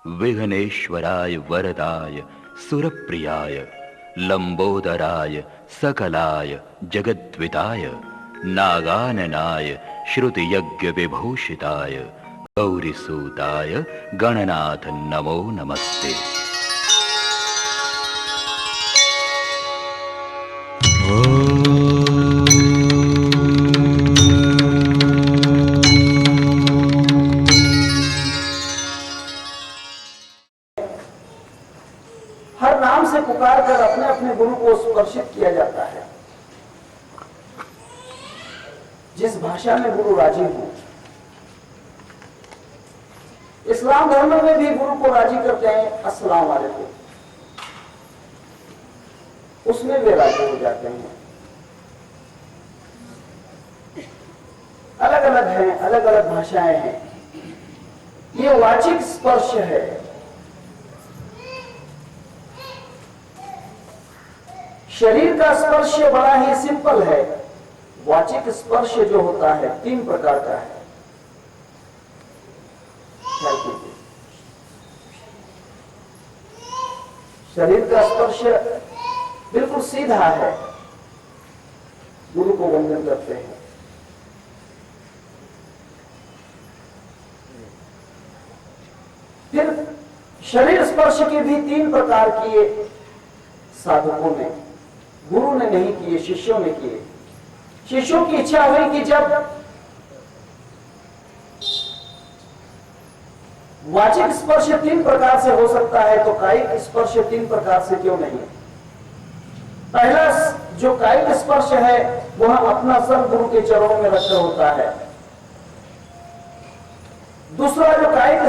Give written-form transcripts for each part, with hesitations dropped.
विघ्नेश्वराय वरदाय सुरप्रियाय लंबोदराय सकलाय जगद्विताय नागाननाय श्रुतियज्ञ विभूषिताय गौरीसूताय गणनाथ नमो नमस्ते। हर नाम से पुकार कर अपने अपने गुरु को स्पर्शित किया जाता है। जिस भाषा में गुरु राजी हो, इस्लाम धर्म में भी गुरु को राजी करते हैं अस्सलाम वालेकुम, उसमें वे राजी हो जाते हैं। अलग अलग हैं, अलग अलग भाषाएं हैं। ये वाचिक स्पर्श है। शरीर का स्पर्श बड़ा ही सिंपल है। वाचिक स्पर्श जो होता है 3 प्रकार का है। शरीर का स्पर्श बिल्कुल सीधा है, गुरु को वंदन करते हैं। फिर शरीर स्पर्श के भी 3 प्रकार किए साधकों ने, गुरु ने नहीं किए, शिष्यों ने किए। शिष्यों की इच्छा हुई कि जब वाचिक स्पर्श 3 प्रकार से हो सकता है तो कायिक स्पर्श 3 प्रकार से क्यों नहीं। पहला जो कायिक स्पर्श है वह अपना सर गुरु के चरणों में रखकर होता है। दूसरा जो कायिक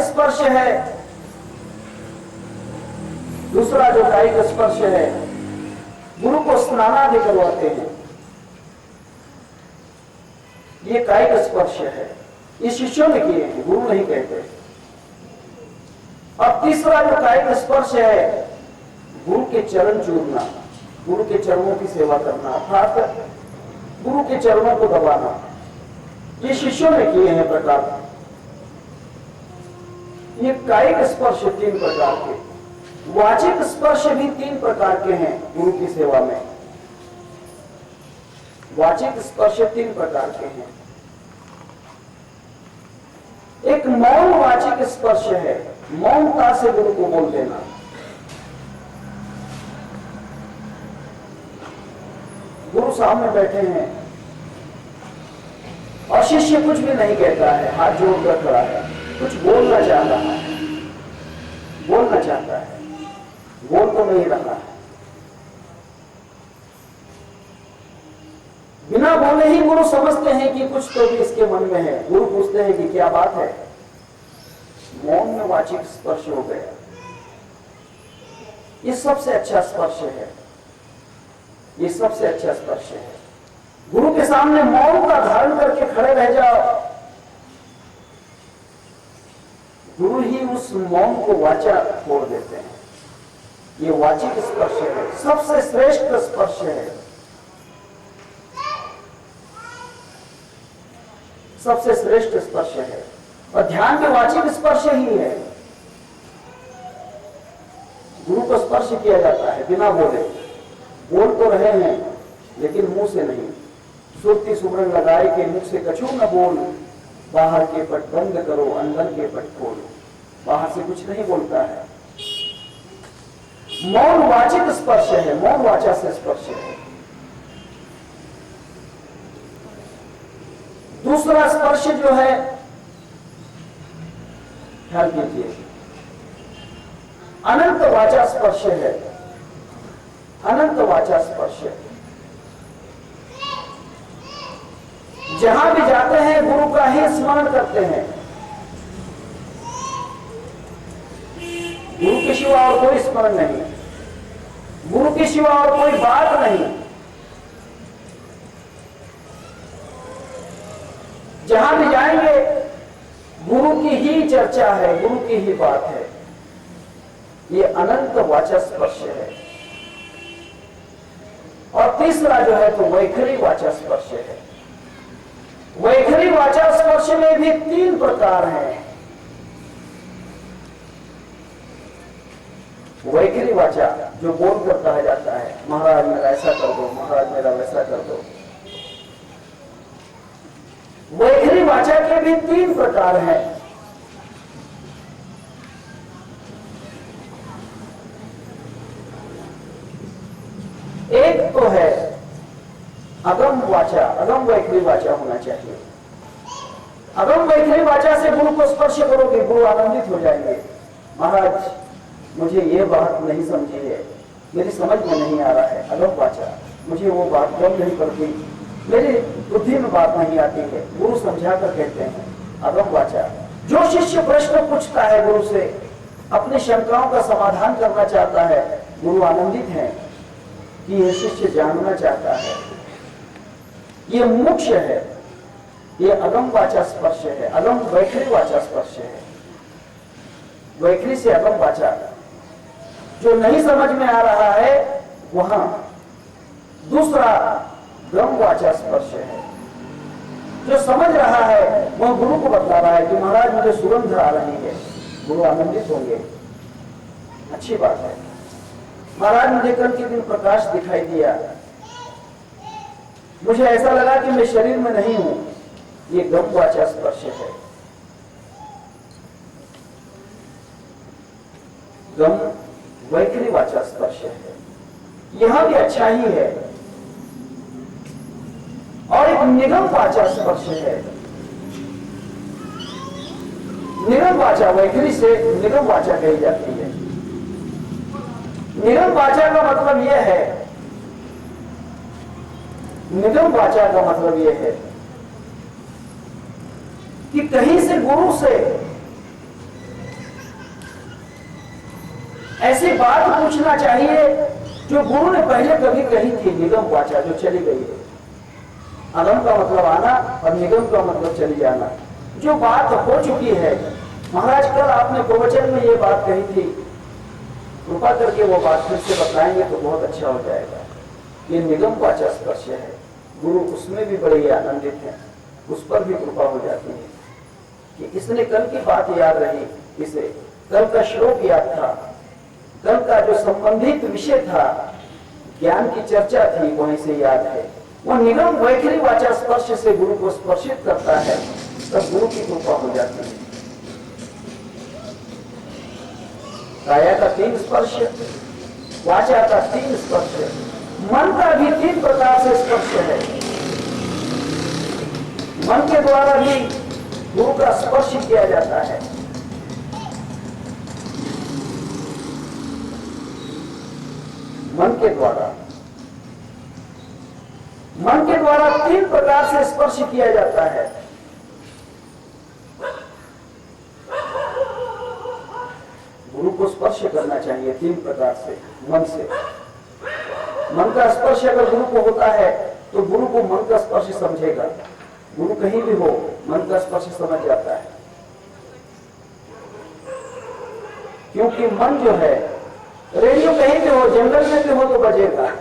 स्पर्श है, गुरु को स्नानादि करवाते हैं, ये कायिक स्पर्श है। ये शिष्यों ने किए हैं, गुरु नहीं कहते। और तीसरा जो कायिक स्पर्श है, गुरु के चरण चूमना, गुरु के चरणों की सेवा करना, अर्थात गुरु के चरणों को दबाना, ये शिष्यों ने किए हैं प्रकार। ये कायिक स्पर्श 3 प्रकार के। वाचिक स्पर्श भी 3 प्रकार के हैं गुरु की सेवा में। वाचिक स्पर्श 3 प्रकार के हैं। एक मौन वाचिक स्पर्श है, मौनता से गुरु को बोल देना। गुरु सामने बैठे हैं और शिष्य कुछ भी नहीं कहता है, हाथ जोड़कर खड़ा है, कुछ बोलना चाह रहा है, बोलना चाहता है, बोल तो नहीं रहा है। बिना बोले ही गुरु समझते हैं कि कुछ तो भी इसके मन में है। गुरु पूछते हैं कि क्या बात है। मौन में वाचिक स्पर्श हो गया। ये सबसे अच्छा स्पर्श है, ये सबसे अच्छा स्पर्श है। गुरु के सामने मौन का धारण करके खड़े रह जाओ, गुरु ही उस मौन को वाचा छोड़ देते हैं। ये वाचिक स्पर्श है, सबसे श्रेष्ठ स्पर्श है, सबसे श्रेष्ठ स्पर्श है। और ध्यान में वाचिक स्पर्श ही है। गुरु को स्पर्श किया जाता है बिना बोले। बोल तो रहे हैं लेकिन मुंह से नहीं। सुरती सुमरन लगाए के मुख से कछु न बोल, बाहर के पट बंद करो अंदर के पट खोलो। बाहर से कुछ नहीं बोलता है। मौन वाचिक स्पर्श है, मौन वाचा से स्पर्श है। दूसरा स्पर्श जो है, ख्याल कीजिए, अनंत वाचा स्पर्श है। अनंत वाचा स्पर्श है। जहां भी जाते हैं गुरु का ही स्मरण करते हैं। गुरु के सिवा और कोई स्मरण नहीं, गुरु के सिवा और कोई बात नहीं। जहां भी जाएंगे गुरु की ही चर्चा है, गुरु की ही बात है। ये अनंत वाचा स्पर्श है। और तीसरा जो है तो वैखरी वाचा स्पर्श है। वैखरी वाचा स्पर्श में भी 3 प्रकार हैं। वैखरी वाचा जो बोल कर कहा जाता है, महाराज मेरा ऐसा कर दो, महाराज मेरा वैसा कर दो। वैखरी वाचा के भी 3 प्रकार हैं। एक तो है अगम वाचा, अगम वैखरी वाचा होना चाहिए। अगम वैखरी वाचा से गुरु को स्पर्श करोगे, गुरु आनंदित हो जाएंगे। महाराज मुझे ये बात नहीं समझी है, मेरी समझ में नहीं आ रहा है। अगम वाचा, मुझे वो बात गम नहीं पड़ती, मेरी बुद्धि में बात नहीं आती है, गुरु समझा कर कहते हैं। अगम वाचा, जो शिष्य प्रश्न पूछता है गुरु से, अपनी शंकाओं का समाधान करना चाहता है, गुरु आनंदित है कि यह शिष्य जानना चाहता है। ये मुख्य है, ये अगम वाचा स्पर्श है, अगम वैखरी वाचा स्पर्श है। वैखरी से अगम वाचा, जो नहीं समझ में आ रहा है वहां दूसरा गम वाचा स्पर्श है। जो समझ रहा है वह गुरु को बता रहा है कि महाराज मुझे सुगंध आ रही है, गुरु आनंदित होंगे, अच्छी बात है। महाराज मुझे कल के दिन प्रकाश दिखाई दिया, मुझे ऐसा लगा कि मैं शरीर में नहीं हूं, ये गम वाचा स्पर्श है। गम वैखरी वाचा स्पर्श है। यहां भी अच्छा ही है। और एक निगम वाचा स्पर्श है। निगम वाचा वैखरी से निगम वाचा कही जाती है। निगम वाचा का मतलब यह है, निगम वाचा का मतलब यह है कि कहीं से गुरु से ऐसी बात पूछना चाहिए जो गुरु ने पहले कभी कही थी। निगम वाचा जो चली गई है। अगम का मतलब आना और निगम का मतलब चली जाना। जो बात हो चुकी है, महाराज कल आपने प्रवचन में ये बात कही थी, कृपा करके वो बात फिर से बताएंगे तो बहुत अच्छा हो जाएगा। ये निगम वाचा स्पर्श है, गुरु उसमें भी बड़े आनंदित हैं, उस पर भी कृपा हो जाती है कि इसने कल की बात याद रही, इसे कल का श्लोक याद था, कल का जो संबंधित विषय था, ज्ञान की चर्चा थी, वहीं से याद है। वो निगम वैखरी वाचा स्पर्श से गुरु को स्पर्शित करता है, तब गुरु की कृपा हो जाती है। काया का 3 स्पर्श, वाचा का 3 स्पर्श, मन का भी 3 प्रकार से स्पर्श है। मन के द्वारा भी गुरु का स्पर्श किया जाता है। मन के द्वारा 3 प्रकार से स्पर्श किया जाता है। गुरु को स्पर्श करना चाहिए 3 प्रकार से, मन से। मन का स्पर्श अगर गुरु को होता है तो गुरु को मन का स्पर्श समझेगा। गुरु कहीं भी हो, मन का स्पर्श समझ जाता है, क्योंकि मन जो है, रेडियो कहीं भी हो, जंगल में भी हो तो बजेगा,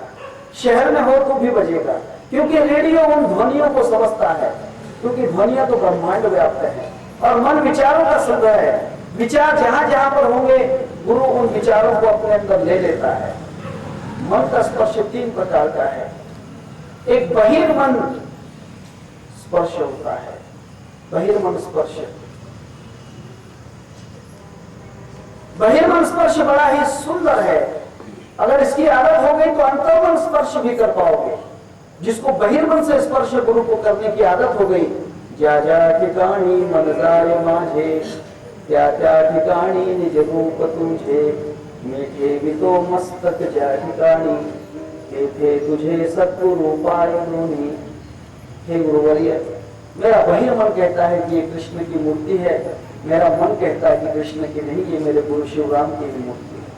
शहर में हो तो भी बजेगा, क्योंकि रेडियो उन ध्वनियों को समझता है, क्योंकि ध्वनियां तो ब्रह्मांड व्याप्त है। और मन विचारों का संग्रह है, विचार जहां जहां पर होंगे गुरु उन विचारों को अपने अंदर ले लेता है। मन का स्पर्श 3 प्रकार का है। एक बहिर्मन स्पर्श होता है, बहिर्मन स्पर्श। बहिर्मन स्पर्श बड़ा ही सुंदर है। अगर इसकी आदत हो गई तो अंतर्मन स्पर्श भी कर पाओगे। जिसको बहिर्मन से स्पर्श गुरु को करने की आदत हो गई, जा जा ठिकाणी मन जाय माझे, त्या त्या ठिकाणी निज रूप तुझे, मीठे भी तो मस्तक जा ठिकाणी, थे तुझे सद्गुरु पायनुनी। हे गुरुवर्य, मेरा बहिर्मन कहता है कि ये कृष्ण की मूर्ति है, मेरा मन कहता है कि कृष्ण की नहीं, ये मेरे गुरु शिवराम की भी मूर्ति है।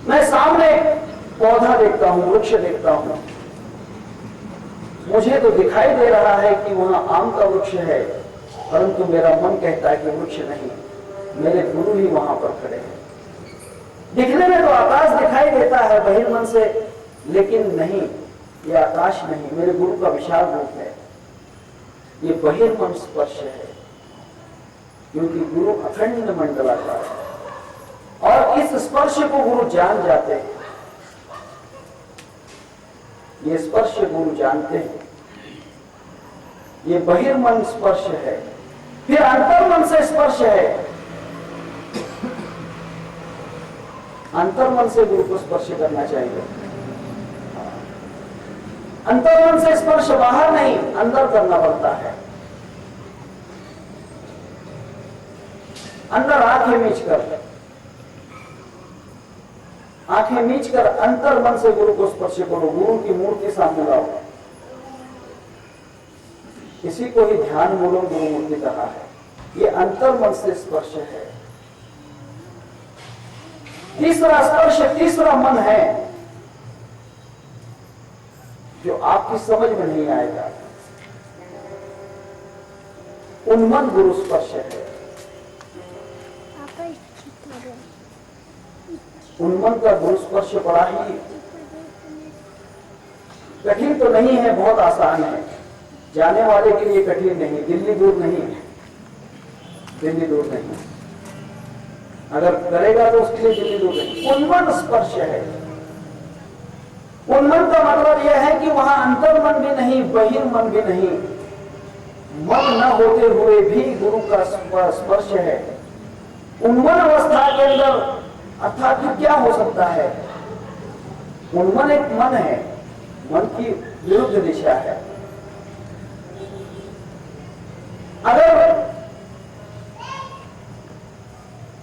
मैं सामने पौधा देखता हूं, वृक्ष देखता हूं, मुझे तो दिखाई दे रहा है कि वहां आम का वृक्ष है, परंतु मेरा मन कहता है कि वृक्ष नहीं, मेरे गुरु ही वहां पर खड़े हैं। दिखने में तो आकाश दिखाई देता है बहिर्मन से, लेकिन नहीं, ये आकाश नहीं, मेरे गुरु का विशाल रूप है। ये बहिर्मन स्पर्श है। क्योंकि गुरु अखंड मंडलाकार है और इस स्पर्श को गुरु जान जाते हैं। ये स्पर्श गुरु जानते हैं। ये बहिर्मन स्पर्श है। फिर अंतर्मन से स्पर्श है। अंतर्मन से गुरु को स्पर्श करना चाहिए। अंतर्मन से स्पर्श बाहर नहीं, अंदर करना पड़ता है। अंदर आंखें मीच कर अंतर मन से गुरु को स्पर्श करो। गुरु की मूर्ति सामने लाओ। इसी को ही ध्यान मूलम गुरु मूर्ति कहा है। ये अंतर मन से स्पर्श है। तीसरा स्पर्श, तीसरा मन है जो आपकी समझ में नहीं आएगा। उन्मन गुरु स्पर्श है। उन्मन का गुरु स्पर्श बड़ा ही कठिन तो नहीं है, बहुत आसान है। जाने वाले के लिए कठिन नहीं, दिल्ली दूर नहीं है, दिल्ली दूर नहीं। अगर करेगा तो उसके लिए दिल्ली दूर नहीं। उन्मन स्पर्श है। उन्मन का मतलब यह है कि वहां अंतर्मन भी नहीं, बहिर्मन भी नहीं, मन न होते हुए भी गुरु का स्पर्श है। उन्मन अवस्था के अंदर अर्थात क्या हो सकता है? उन्मन एक मन है, मन की विरुद्ध दिशा है। अगर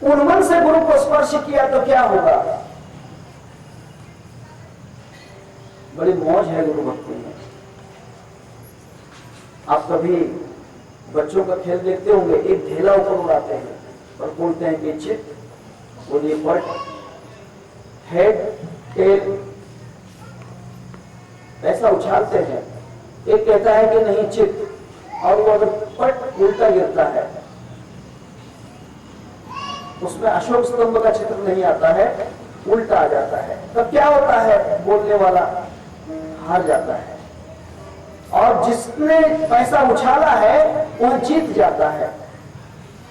उन्मन से गुरु को स्पर्श किया तो क्या होगा? बड़ी मौज है गुरु भक्ति में। आप कभी बच्चों का खेल देखते होंगे, एक ढेला ऊपर उड़ाते हैं और बोलते हैं कि चित, बोलिए पट, हेड, टेल, ऐसा उछालते हैं। एक कहता है कि नहीं चित, और वो अगर पट उल्टा गिरता है, उसमें अशोक स्तंभ का चित्र नहीं आता है, उल्टा आ जाता है। तब क्या होता है? बोलने वाला हार जाता है और जिसने पैसा उछाला है वह जीत जाता है।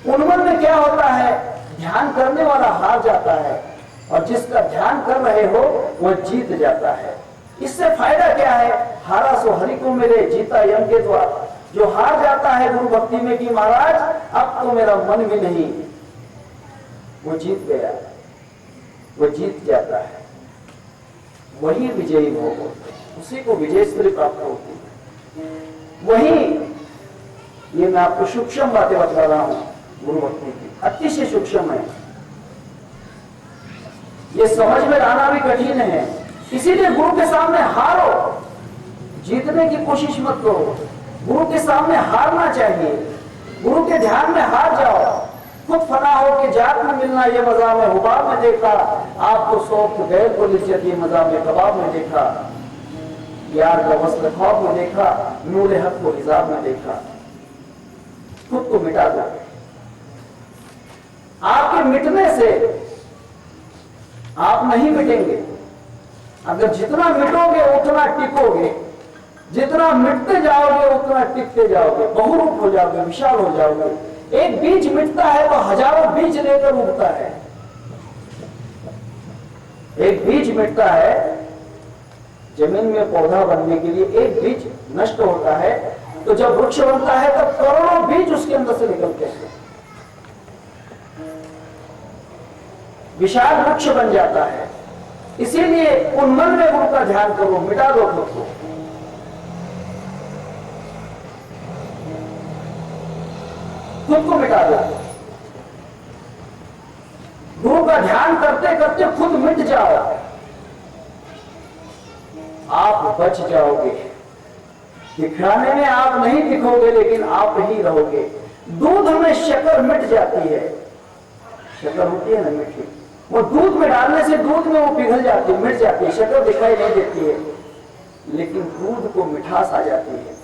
उन्मन में क्या होता है? ध्यान करने वाला हार जाता है और जिसका ध्यान कर रहे हो वह जीत जाता है। इससे फायदा क्या है? हारा सो हरि को मिले, जीता यम के द्वार। जो हार जाता है गुरु भक्ति में कि महाराज अब तो मेरा मन भी नहीं, वो जीत गया, वो जीत जाता है। वही विजयी भोग होते हैं, उसी को विजयश्री प्राप्त होती है। वही, ये मैं आपको सूक्ष्म बातें बता रहा हूं गुरु भक्ति की, अतिशय सूक्ष्म है। ये समझ में लाना भी कठिन है। इसीलिए गुरु के सामने हारो, जीतने की कोशिश मत करो। गुरु के सामने हारना चाहिए। गुरु के ध्यान में हार जाओ। खुद फना हो के जात में मिलना ये मजा में हुबाब में देखा, आपको सौंप गैर को लिज्जत ये मजा में कबाब में देखा, यार का वस्त्र ख्वाब में देखा, नूर हक को हिजाब में देखा। खुद को मिटा दो। आपके मिटने से आप नहीं मिटेंगे। अगर जितना मिटोगे उतना टिकोगे, जितना मिटते जाओगे उतना टिकते जाओगे, बहुरूप हो जाओगे, विशाल हो जाओगे। एक बीज मिटता है तो हजारों बीज लेकर उगता है। एक बीज मिटता है, जमीन में पौधा बनने के लिए एक बीज नष्ट होता है, तो जब वृक्ष बनता है तब करोड़ों बीज उसके अंदर से निकलते हैं, विशाल वृक्ष बन जाता है। इसीलिए उन्मन में गुरु का ध्यान करो, मिटा दो खुद को। खुद को मिटा दो। गुरु का ध्यान करते करते खुद मिट जाओ, आप बच जाओगे। दिखाने में आप नहीं दिखोगे लेकिन आप ही रहोगे। दूध में शक्कर मिट जाती है, शक्कर होती है ना मीठी, वो दूध में डालने से दूध में वो पिघल जाती है, मिट जाती है, शक्कर दिखाई नहीं देती है, लेकिन दूध को मिठास आ जाती है,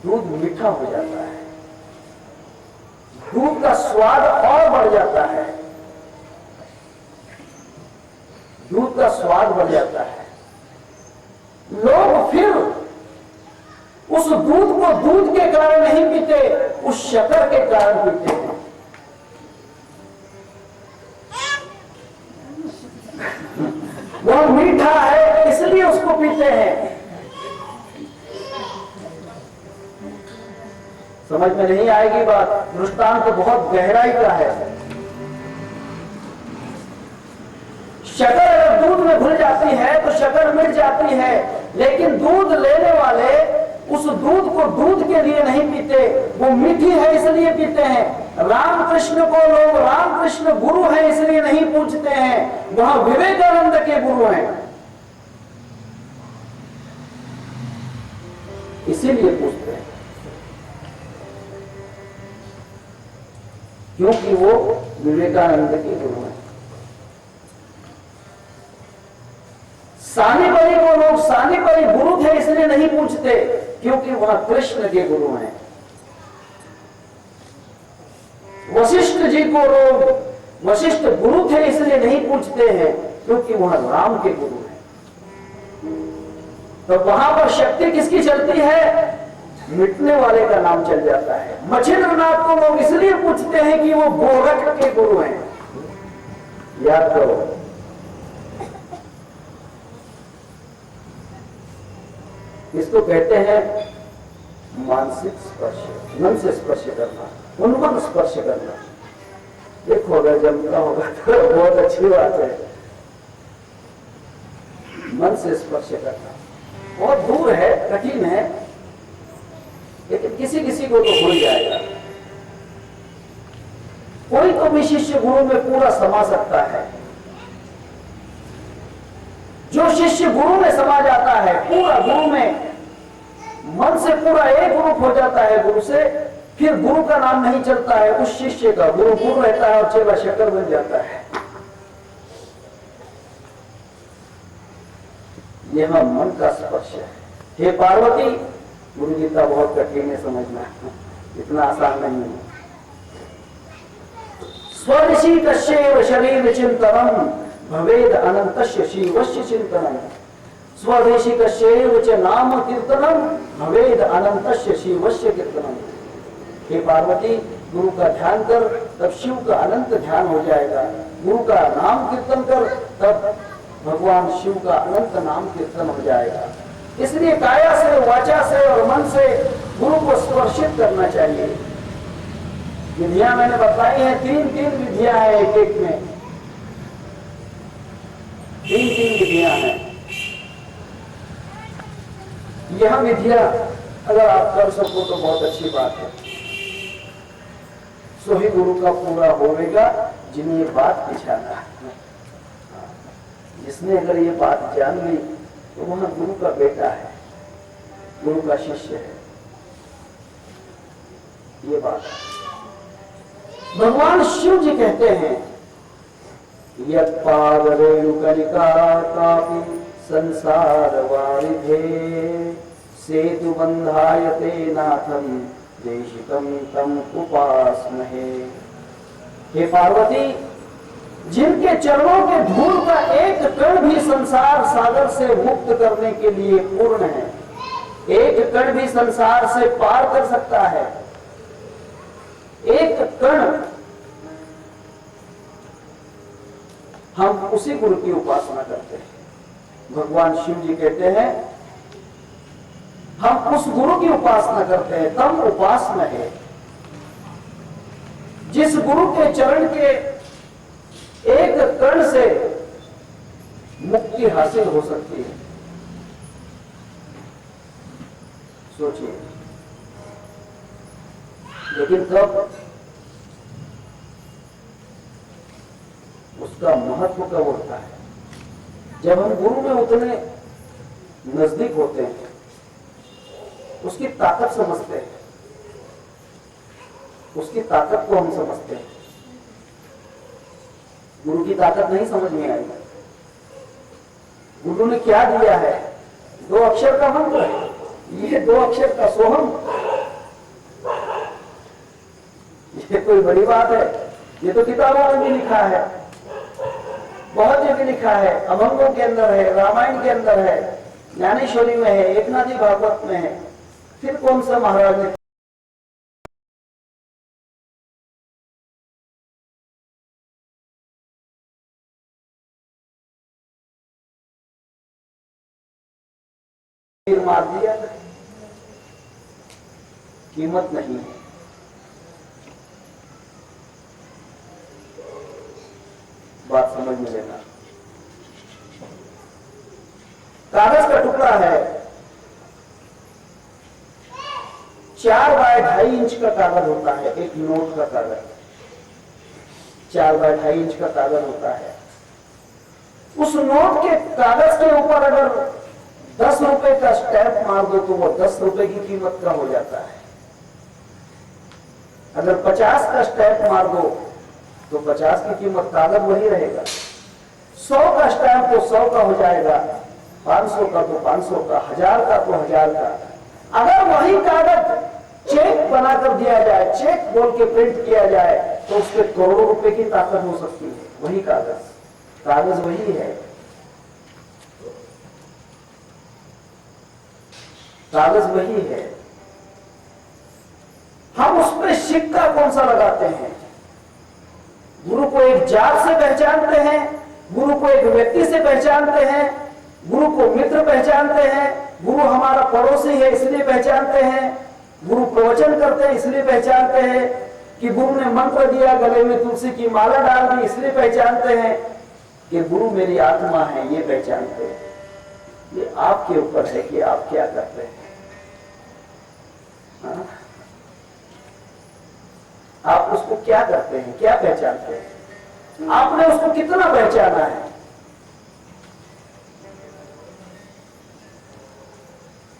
दूध मीठा हो जाता है, दूध का स्वाद और बढ़ जाता है, दूध का स्वाद बढ़ जाता है। लोग फिर उस दूध को दूध के कारण नहीं पीते, उस शक्कर के कारण पीते हैं। वह मीठा है इसलिए उसको पीते हैं। समझ में नहीं आएगी बात, दृष्टांत तो बहुत गहराई का है। शक्कर अगर दूध में घुल जाती है तो शक्कर मिट जाती है, लेकिन दूध लेने वाले उस दूध को दूध के लिए नहीं पीते, वो मीठी है इसलिए पीते हैं। रामकृष्ण को लोग रामकृष्ण गुरु है इसलिए नहीं पूछते हैं, वह विवेकानंद के गुरु हैं इसीलिए पूछते हैं, क्योंकि वो विवेकानंद के गुरु हैं। सानीपरी को लोग सानीपरी गुरु थे इसलिए नहीं पूछते, क्योंकि वह कृष्ण के गुरु हैं। वशिष्ठ जी को लोग वशिष्ठ गुरु थे इसलिए नहीं पूछते हैं, क्योंकि वह राम के गुरु हैं। तो वहां पर शक्ति किसकी चलती है? मिटने वाले का नाम चल जाता है। मछिंद्रनाथ को लोग इसलिए पूछते हैं कि वो गोरख के गुरु हैं। याद करो, इसको कहते हैं मानसिक स्पर्श, मन से स्पर्श करना, उन्मन स्पर्श करना। देखो अगर जमता होगा तो बहुत अच्छी बात है। मन से स्पर्श करना बहुत दूर है, कठिन है, लेकिन किसी किसी को तो भूल जाएगा। कोई तो भी शिष्य गुरु में पूरा समा सकता है। जो शिष्य गुरु में समा जाता है, पूरा गुरु में मन से पूरा एक रूप हो जाता है गुरु से, फिर गुरु का नाम नहीं चलता है, उस शिष्य का गुरु गुरु रहता है और चेला शक्कर बन जाता है। यह मन का स्पर्श है। हे पार्वती, गुरु गीता बहुत कठिन है समझना, इतना आसान नहीं है। स्वदेशी कश्येव शरीर चिंतनम भवेद अनंतस्य शिवस्य चिंतनम। स्वदेशी कश्येव च नाम कीर्तनम भवेद अनंतस्य शिवस्य कीर्तनम। हे पार्वती, गुरु का ध्यान कर, तब शिव का अनंत ध्यान हो जाएगा। गुरु का नाम कीर्तन कर, तब भगवान शिव का अनंत नाम कीर्तन हो जाएगा। इसलिए काया से, वाचा से और मन से गुरु को स्पर्शित करना चाहिए। विधियां मैंने बताई हैं, तीन विधियां हैं, एक एक में तीन विधियां हैं। यह विधियां अगर आप कर सको तो बहुत अच्छी बात है। सो ही गुरु का पूरा होगा जिन्हें ये बात पिछाना है। जिसने अगर ये बात जान ली तो वह गुरु का बेटा है, गुरु का शिष्य है। ये बात भगवान शिव जी कहते हैं, यत्पादरेणुकनिकाकापि संसार वारिधे सेतु बंधायते नाथम देशिकम तम उपासमहे। हे पार्वती, जिनके चरणों के धूल का एक कण भी संसार सागर से मुक्त करने के लिए पूर्ण है, एक कण भी संसार से पार कर सकता है, एक कण, हम उसी गुरु की उपासना करते हैं। भगवान शिव जी कहते हैं, हम उस गुरु की उपासना करते हैं, तम उपासना है। जिस गुरु के चरण के एक कण से मुक्ति हासिल हो सकती है। सोचिए, लेकिन कब? उसका महत्व कब होता है? जब हम गुरु में उतने नजदीक होते हैं, उसकी ताकत समझते हैं, उसकी ताकत को हम समझते हैं। गुरु की ताकत नहीं समझ में आई। गुरु ने क्या दिया है? 2 अक्षर का मंत्र, ये 2 अक्षर का सोहम। ये कोई बड़ी बात है? ये तो किताबों में भी लिखा है, बहुत जगह लिखा है, अभंगों के अंदर है, रामायण के अंदर है, ज्ञानेश्वरी में है, एकनाथी भागवत में है। फिर कौन सा महाराज ने मार दिया, कीमत नहीं है। बात समझ में लेना। कागज का टुकड़ा है, 4 बाय 2.5 इंच का कागज होता है, एक नोट का कागज 4 बाय 2.5 इंच का कागज होता है। उस नोट के कागज के ऊपर अगर 10 रुपए का स्टैंप मार दो तो वो 10 रुपए की कीमत का हो जाता है। अगर 50 का स्टैंप मार दो तो 50 की कीमत, कागज वही रहेगा। 100 का स्टैंप तो 100 का हो जाएगा, 500 का तो 500 का, 1000 का तो 1000 का। अगर वही कागज चेक बनाकर दिया जाए, चेक बोल के प्रिंट किया जाए, तो उस पर करोड़ों रुपए की ताकत हो सकती है। वही कागज, कागज वही है, कागज वही है। हम उस पर सिक्का कौन सा लगाते हैं? गुरु को एक जात से पहचानते हैं, गुरु को एक व्यक्ति से पहचानते हैं, गुरु को मित्र पहचानते हैं, गुरु हमारा पड़ोसी है इसलिए पहचानते हैं, गुरु प्रवचन करते हैं इसलिए पहचानते हैं, कि गुरु ने मंत्र दिया, गले में तुलसी की माला डाल दी इसलिए पहचानते हैं, कि गुरु मेरी आत्मा है ये पहचानते हैं। ये आपके ऊपर है कि आप क्या करते हैं। हाँ? आप उसको क्या करते हैं, क्या पहचानते हैं, आपने उसको कितना पहचाना है।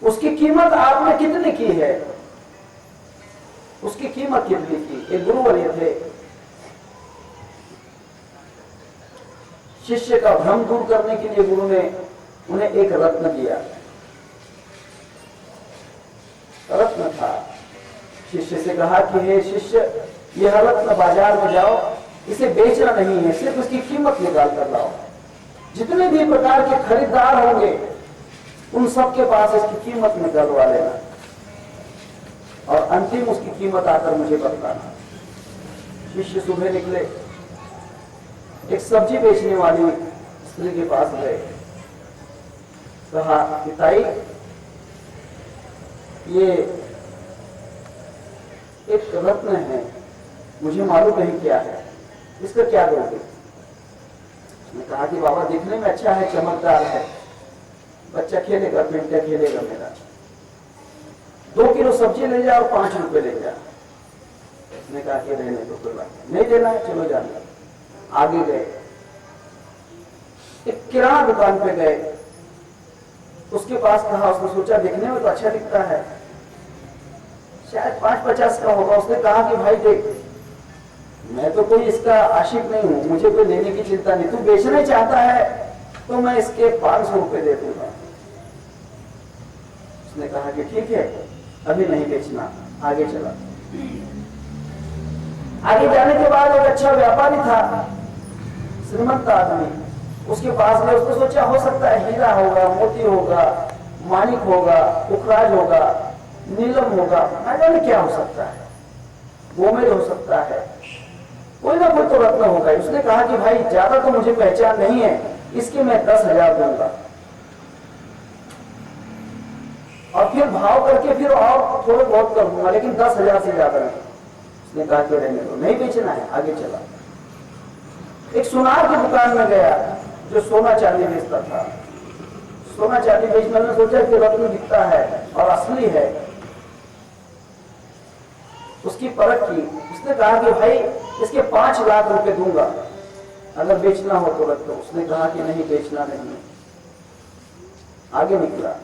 उसकी कीमत आपने कितनी की है, उसकी कीमत कितनी की। एक गुरुवर्य थे, शिष्य का भ्रम दूर करने के लिए गुरु ने उन्हें एक रत्न दिया। रत्न था, शिष्य से कहा कि हे शिष्य, यह रत्न बाजार में जाओ, इसे बेचना नहीं है, सिर्फ उसकी कीमत निकाल कर लाओ। जितने भी प्रकार के खरीदार होंगे उन सबके पास इसकी कीमत निकलवा लेना और अंतिम उसकी कीमत आकर मुझे बताना। शिष्य सुबह निकले, एक सब्जी बेचने वाली स्त्री के पास गए, कहा कि ताई ये एक रत्न है, मुझे मालूम नहीं क्या है, इसका क्या दोगे? उसने कहा कि बाबा दिखने में अच्छा है, चमकदार है, बच्चा खेलेगा, बेटा खेलेगा मेरा, 2 किलो सब्जी ले जा और 5 रुपए ले जा। उसने कहा कि रहने दो, कोई बात नहीं लेना है, चलो जाना। आगे गए, एक किराना दुकान पे गए, उसके पास कहा, उसने सोचा दिखने में तो अच्छा दिखता है, शायद 5-50 का होगा। उसने कहा कि भाई देख, मैं तो कोई इसका आशिक नहीं हूं, मुझे कोई लेने की चिंता नहीं, तू बेचना चाहता है तो मैं इसके 500 रुपए दे दूंगा। उसने कहा कि ठीक है, अभी नहीं बेचना। आगे चला, आगे जाने के बाद एक अच्छा व्यापारी था, श्रीमंत आदमी, उसके पास गए। उसने सोचा हो सकता है हीरा होगा, मोती होगा, माणिक होगा, पुखराज होगा, नीलम होगा, ना जाने क्या हो सकता है, गोमेद हो सकता है, कोई ना कोई तो रत्न होगा। उसने कहा कि भाई ज्यादा तो मुझे पहचान नहीं है, इसके मैं 10,000 दूंगा। और फिर भाव करके फिर और थोड़े बहुत कर दूंगा, लेकिन 10,000 से ज्यादा नहीं। उसने कहा कि रहने दो, नहीं बेचना है। आगे चला, एक सुनार की दुकान में गया जो सोना चांदी बेचता था। सोना चांदी बेचने में सोचा कि रत्न दिखता है और असली है, उसकी परख की। उसने कहा कि भाई इसके 5 लाख रुपए दूंगा अगर बेचना हो तो रत्न। उसने कहा कि नहीं, बेचना नहीं। आगे निकला,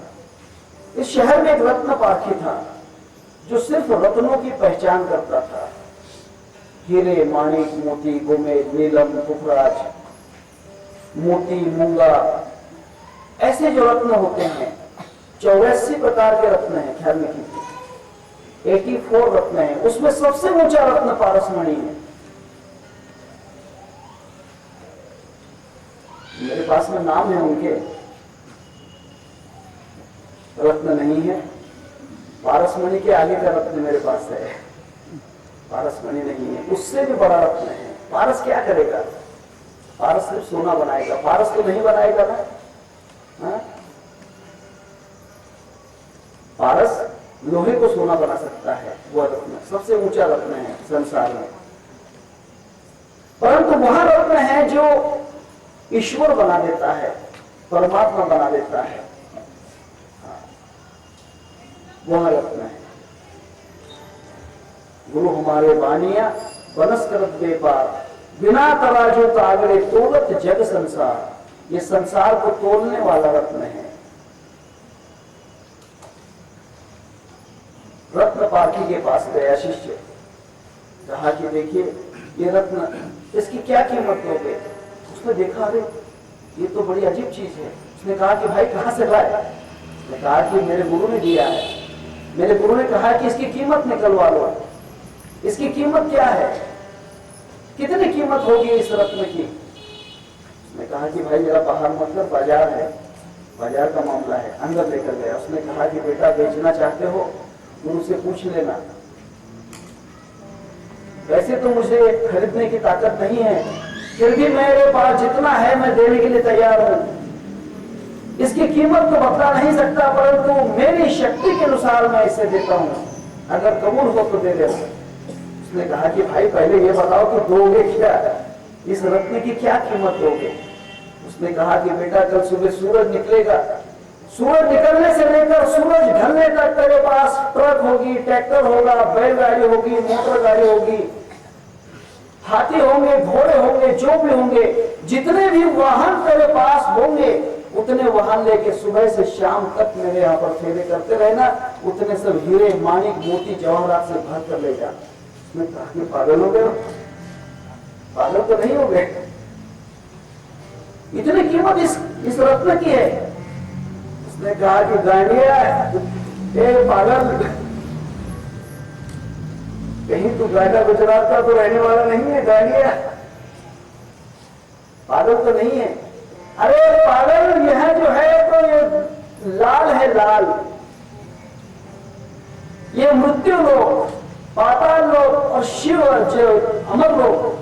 इस शहर में एक रत्न पारखी था जो सिर्फ रत्नों की पहचान करता था, हीरे, माणिक, मोती, गोमेद, नीलम, पुखराज, मोती, मूंगा, ऐसे जो रत्न होते हैं, 84 प्रकार के रत्न हैं। ख्याल में कीजिए, 84 रत्न है, उसमें सबसे ऊंचा रत्न पारसमणि है। मेरे पास में नाम है उनके, रत्न नहीं है। पारसमणि के आगे का रत्न मेरे पास है, पारसमणि नहीं है, उससे भी बड़ा रत्न है। पारस क्या करेगा? पारस सिर्फ सोना बनाएगा, पारस तो नहीं बनाएगा ना। हाँ? पारस लोहे को सोना बना सकता है, वह रत्न सबसे ऊंचा रत्न है संसार में। परंतु वह रत्न है जो ईश्वर बना देता है, परमात्मा बना देता है, वह रत्न है। गुरु हमारे बानिया बनस करत व्यापार, बिना तराजू कागड़े तोलत जग संसार। ये संसार को तोलने वाला रत्न है। रत्न पाठी के पास गया शिष्य, कहा कि देखिए ये रत्न, इसकी क्या कीमत दोगे? उसने देखा, अरे ये तो बड़ी अजीब चीज है। उसने कहा कि भाई कहां से लाए? उसने कहा कि मेरे गुरु ने दिया है, मेरे गुरु ने कहा कि इसकी कीमत निकलवा लो। इसकी कीमत क्या है, कितनी कीमत होगी इस रत्न की? उसने कहा कि भाई जरा बाहर मत कर, बाजार है, बाजार का मामला है। अंदर लेकर गया। उसने कहा कि बेटा बेचना चाहते हो गुरु से पूछ लेना, वैसे तो मुझे खरीदने की ताकत नहीं है, फिर भी मेरे पास जितना है मैं देने के लिए तैयार हूं। इसकी कीमत तो बता नहीं सकता, परंतु मेरी शक्ति के अनुसार मैं इसे देता हूं, अगर कबूल हो तो दे दे। उसने कहा कि भाई पहले ये बताओ कि दोगे क्या, इस रत्न की क्या कीमत दोगे? उसने कहा कि बेटा कल सुबह सूरज निकलेगा, सूरज निकलने से लेकर सूरज ढलने तक तेरे पास ट्रक होगी, ट्रैक्टर होगा, बैलगाड़ी होगी, मोटर गाड़ी होगी, हाथी होंगे, घोड़े होंगे, जो भी होंगे, जितने भी वाहन तेरे पास होंगे उतने वाहन लेके सुबह से शाम तक मेरे यहाँ पर फेरे करते रहना, उतने सब हीरे माणिक मोती जवाहरात से भर कर ले जा। उसने कहा कि पागल हो गए? पागल तो नहीं हो गए, इतनी कीमत इस रत्न की है। उसने कहा कि गांडिया, पागल, कहीं तू गांडा गुजरात का तो रहने वाला नहीं है, गांडिया पागल तो नहीं है। अरे पागल, यह जो है तो ये लाल है, लाल, ये मृत्यु लोक, पाताल लोक और शिव जो अमर लोक,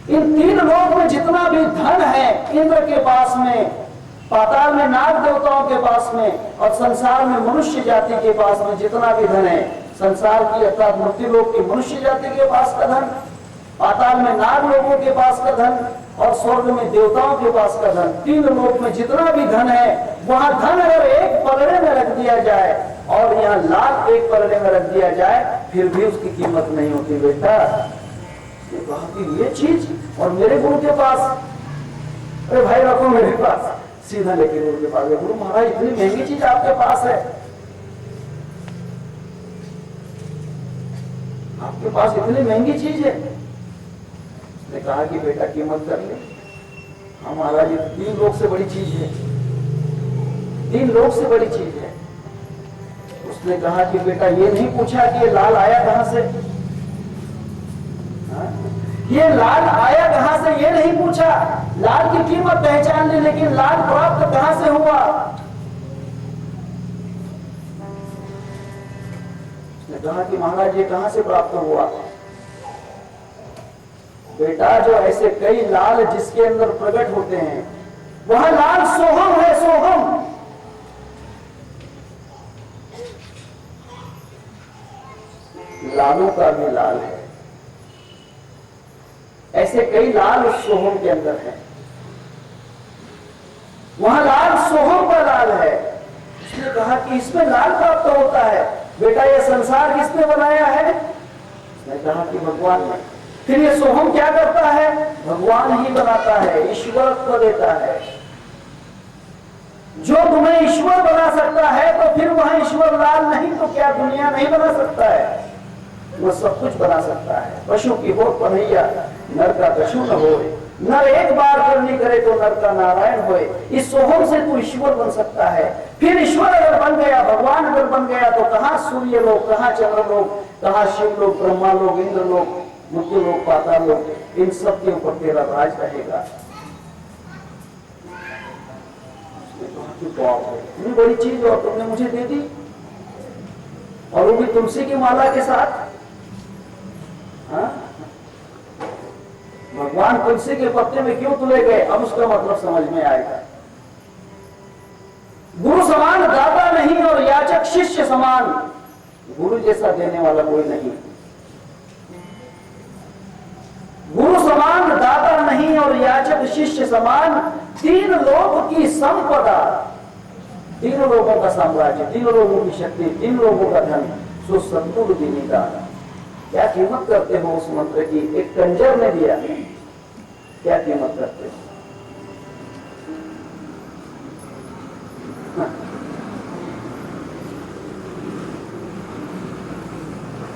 इन तीन लोक में जितना भी धन है इंद्र के पास में, पाताल में नाग देवताओं के पास में, और संसार में मनुष्य जाति के पास में जितना भी धन है, संसार की अर्थात मृत्यु लोक की मनुष्य जाति के पास का धन, पाताल में नाग लोगों के पास का धन और स्वर्ग में देवताओं के पास का धन, तीन लोक में जितना भी धन है, वहां धन अगर एक पलड़े में रख दिया जाए और यहाँ लाल एक पलड़े में रख दिया जाए, फिर भी उसकी कीमत नहीं होती। बेटा कहा कि ये चीज और मेरे गुरु के पास, अरे भाई रखो मेरे पास, सीधा लेके गुरु के पास गए। गुरु महाराज इतनी महंगी चीज आपके पास है, आपके पास इतनी महंगी चीज है। उसने कहा कि बेटा कीमत कर ले। हाँ महाराज, ये 3 लोक से बड़ी चीज है, 3 लोक से बड़ी चीज है। उसने कहा कि बेटा ये नहीं पूछा कि ये लाल आया कहां से, ये लाल आया कहां से ये नहीं पूछा, लाल की कीमत पहचान ली, लेकिन लाल प्राप्त कहां से हुआ? उसने कहा कि महाराज ये कहां से प्राप्त हुआ? बेटा जो ऐसे कई लाल जिसके अंदर प्रकट होते हैं, वह लाल सोहम है, सोहम। लालों का भी लाल है, ऐसे कई लाल उस सोहम के अंदर है, वहां लाल सोहम का लाल है। उसने कहा कि इसमें लाल प्राप्त होता है। बेटा ये संसार किसने बनाया है? उसने कहा कि भगवान ने। फिर ये सोहम क्या करता है? भगवान ही बनाता है, ईश्वरत्व देता है। जो तुम्हें ईश्वर बना सकता है तो फिर वह ईश्वर लाल नहीं तो क्या दुनिया नहीं बना सकता है? वो सब कुछ बना सकता है। पशु की हो पनैया, नर का कछु न होए, नर एक बार करनी करे तो नर का नारायण होए। इस सोहम से तू ईश्वर बन सकता है। फिर ईश्वर अगर बन गया, भगवान अगर बन गया, तो कहाँ सूर्य लोग, कहाँ चंद्र लोग, कहाँ शिव लोग, ब्रह्मा लोग, इंद्र लोग, मृत्यु लोग, पाताल लोग, इन सब के ऊपर तेरा राज रहेगा। इतनी बड़ी चीज और तुमने मुझे दे दी, और वो भी तुलसी की माला के साथ। हाँ? भगवान तुलसी के पत्ते में क्यों तुले गए, अब उसका मतलब समझ में आएगा। गुरु समान दाता नहीं याचक शिष्य समान, गुरु जैसा देने वाला कोई नहीं। गुरु समान दाता नहीं और याचक शिष्य समान, तीन लोग की संपदा, तीनों लोगों का साम्राज्य, तीनों लोगों की शक्ति, तीन लोगों का धन, सो संतुल दीनी का। क्या कीमत करते हो उस मंत्र की? एक कंजर ने दिया, क्या कीमत करते हो?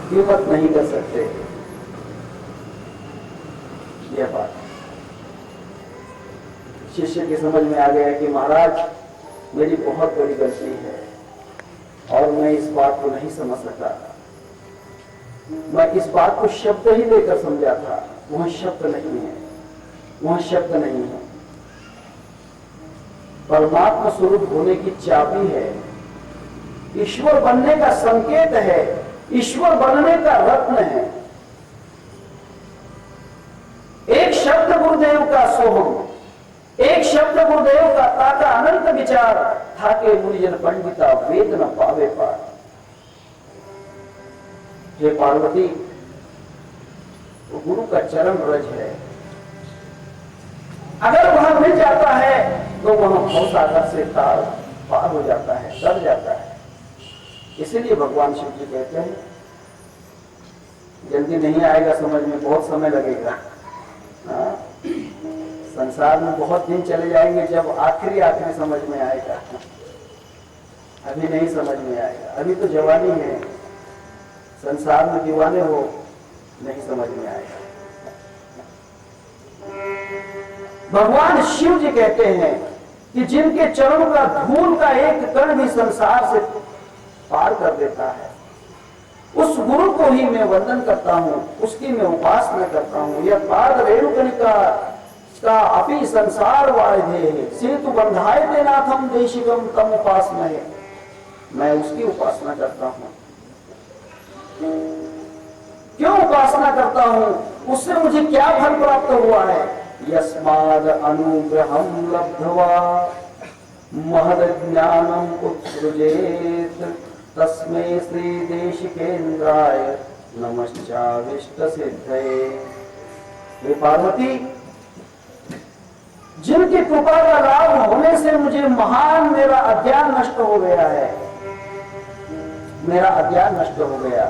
कीमत नहीं कर सकते। यह बात शिष्य की समझ में आ गया कि महाराज मेरी बहुत बड़ी गलती है और मैं इस बात को नहीं समझ सका। मैं इस बात को शब्द ही लेकर समझा था, वह शब्द नहीं है, वह शब्द नहीं है, परमात्मा स्वरूप होने की चाबी है, ईश्वर बनने का संकेत है, ईश्वर बनने का रत्न है। एक शब्द गुरुदेव का सोहम, एक शब्द गुरुदेव का ताका अनंत विचार, थाके मुनिजन पंडिता वेद न पावे पार। हे पार्वती, वो गुरु का चरण रज है, अगर वहां मिल जाता है तो वहां भवसागर से तार पार हो जाता है, डर जाता है। इसीलिए भगवान शिव जी कहते हैं जल्दी नहीं आएगा समझ में, बहुत समय लगेगा। संसार में बहुत दिन चले जाएंगे जब आखिरी समझ में आएगा, अभी नहीं समझ में आएगा। अभी तो जवानी है, संसार में दीवाने हो, नहीं समझ में आएगा। भगवान शिव जी कहते हैं कि जिनके चरणों का धूल का एक कण भी संसार से पार कर देता है, उस गुरु को ही मैं वंदन करता हूं, उसकी मैं उपासना करता हूं। यह पाद रेणुकनिका का अपि संसार वारिधे सेतु बंधाए नाथम देशिकम तम उपासना, मैं उसकी उपासना करता हूं। क्यों उपासना करता हूं? उससे मुझे क्या फल प्राप्त हुआ है? यस्माद अनुग्रहम लब्ध्वा महद ज्ञानम उत्सृजेत तस्मै श्री देशिकेन्द्राय नमश्चाविष्ट सिद्धये। हे पार्वती, जिनकी कृपा का लाभ होने से मुझे महान मेरा अज्ञान नष्ट हो गया है, मेरा अज्ञान नष्ट हो गया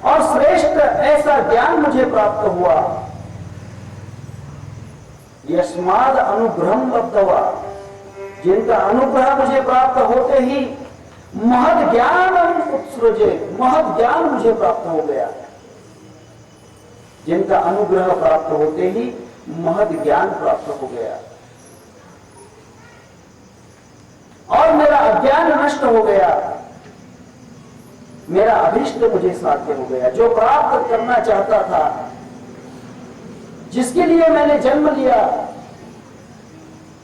और श्रेष्ठ ऐसा ज्ञान मुझे प्राप्त हुआ। यस्माद अनुग्रहम लब्ध्वा, जिनका अनुग्रह मुझे प्राप्त होते ही महद ज्ञान उत्सृजे, महद ज्ञान मुझे प्राप्त हो गया। जिनका अनुग्रह प्राप्त होते ही महद ज्ञान प्राप्त हो गया और मेरा अज्ञान नष्ट हो गया, मेरा अभिष्ट मुझे साध्य हो गया। जो प्राप्त करना चाहता था, जिसके लिए मैंने जन्म लिया,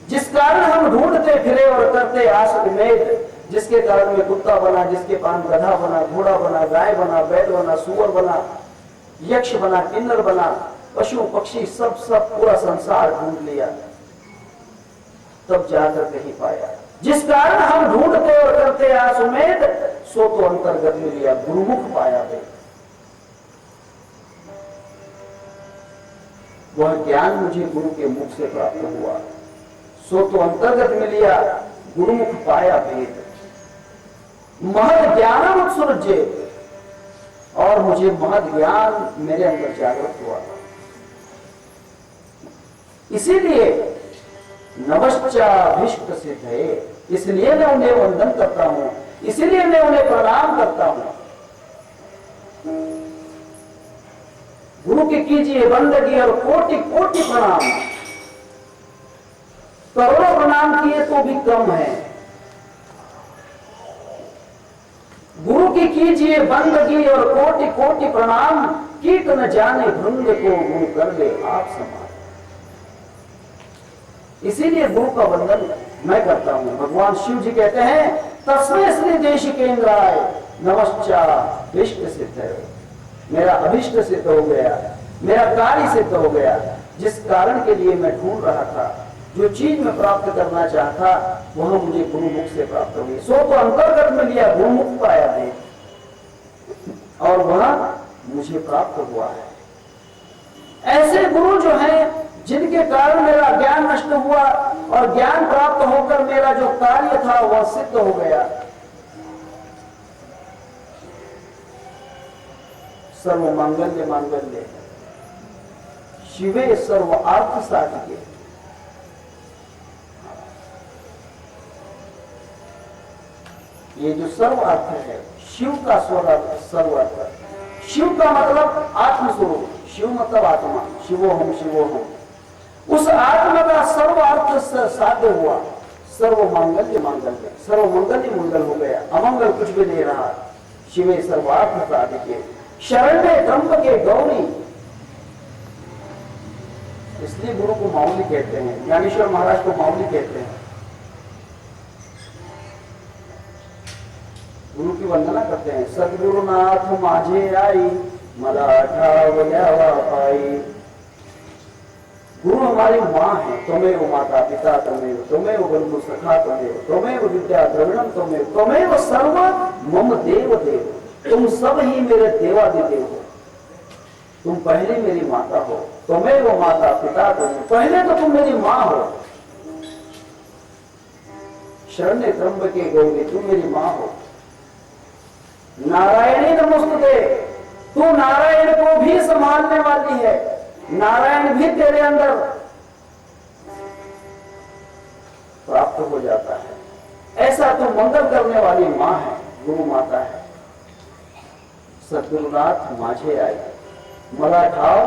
जिस कारण हम ढूंढते फिरे और करते आस उम्मीद, जिसके कारण मैं कुत्ता बना, जिसके पान गधा बना, घोड़ा बना, गाय बना, बैल बना, सुअर बना, यक्ष बना, किन्नर बना, पशु पक्षी सब पूरा संसार ढूंढ लिया, तब जाकर कहीं पाया। जिस कारण हम ढूंढते और करते आस उम्मीद, सो तो अंतर्गत में लिया, गुरुमुख पाया है। वह ज्ञान मुझे गुरु के मुख से प्राप्त हुआ, सो तो अंतर्गत में लिया, गुरुमुख पाया भेद। महद ज्ञान उत्सृज्य, और मुझे महद ज्ञान मेरे अंदर जागृत हुआ। इसीलिए नमश्चाभीष्ट सिद्ध है, इसलिए मैं उन्हें वंदन करता हूं, इसीलिए मैं उन्हें प्रणाम करता हूं। गुरु की कीजिए बंदगी और कोटि कोटि प्रणाम, करोड़ों प्रणाम किए तो भी कम है। गुरु की कीजिए बंदगी और कोटि कोटि प्रणाम, कीट न जाने भृंग को गुरु कर ले आप समान। इसीलिए गुरु का वंदन मैं करता हूं। भगवान शिव जी कहते हैं तस्मै श्री देशिकेन्द्राय नमश्चाभीष्ट सिद्ध है, मेरा अभिष्ट सिद्ध हो गया, मेरा कार्य सिद्ध हो गया। जिस कारण के लिए मैं ढूंढ रहा था, जो चीज मैं प्राप्त करना चाहता वह मुझे गुरुमुख से प्राप्त हुई। सो तो अंतर्गत में लिया, गुरुमुख पाया है और वह मुझे प्राप्त हुआ है। ऐसे गुरु जो हैं जिनके कारण मेरा ज्ञान नष्ट हुआ और ज्ञान प्राप्त होकर मेरा जो कार्य था वह सिद्ध हो गया। सर्व मांगल्य मांगल्य शिवे सर्व अर्थ साधिके। ये जो सर्व अर्थ है शिव का सर्व अर्थ। शिव का मतलब आत्मस्वरूप, शिव मतलब आत्मा, शिवोहम शिवोहम। उस आत्मा का सर्व अर्थ साध्य हुआ। सर्व मांगल्य मांगल्य, सर्व मंगल्य मंगल हो गया, अमंगल कुछ भी नहीं रहा। शिवे सर्वार्थ साधिके शरण्य त्र्यंबके गौरी। इसलिए गुरु को माऊली कहते हैं, ज्ञानेश्वर महाराज को माऊली कहते हैं। गुरु की वंदना करते हैं। सदगुरुनाथ माझे आई मला ठावयावा पाई। गुरु हमारी माँ है, त्वमेव माता पिता त्वमेव, त्वमेव बंधु सखा त्वमेव, त्वमेव विद्या द्रविणम त्वमेव, त्वमेव सर्व मम देव देव। तुम सब ही मेरे देवादिदेव हो, तुम पहले मेरी माता हो। त्वमेव माता पिता त्वमेव, पहले तो तुम मेरी माँ हो। शरण्य त्र्यंबके गौरी, तुम मेरी माँ हो। नारायणी नमोस्तुते, तू नारायण को भी संभालने वाली है, नारायण भी तेरे अंदर प्राप्त हो जाता है। ऐसा तो मंगल करने वाली माँ है, गुरु माता है। सद्गुरुनाथ माझे आई मला ठाव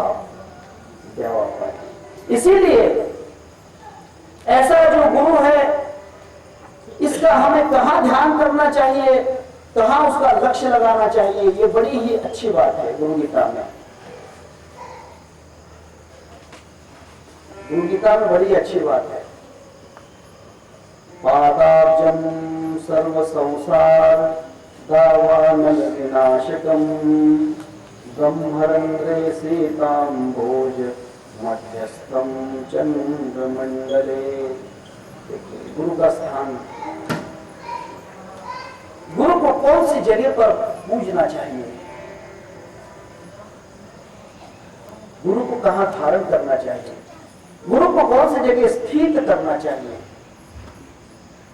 द्यावा पाई। इसीलिए ऐसा जो गुरु है इसका हमें कहाँ ध्यान करना चाहिए, कहाँ उसका लक्ष्य लगाना चाहिए, ये बड़ी ही अच्छी बात है गुरु गीता में। गुरु गीता में बड़ी अच्छी बात है। पादाब्जम सर्व संसार दावानल विनाशकम ब्रह्मरंध्रे सीतांभोज मध्यस्थम चंद्रमंडले। गुरु का स्थान, गुरु को कौन सी जगह पर पूजना चाहिए, गुरु को कहां धारण करना चाहिए, गुरु को कौन सी जगह स्थित करना चाहिए,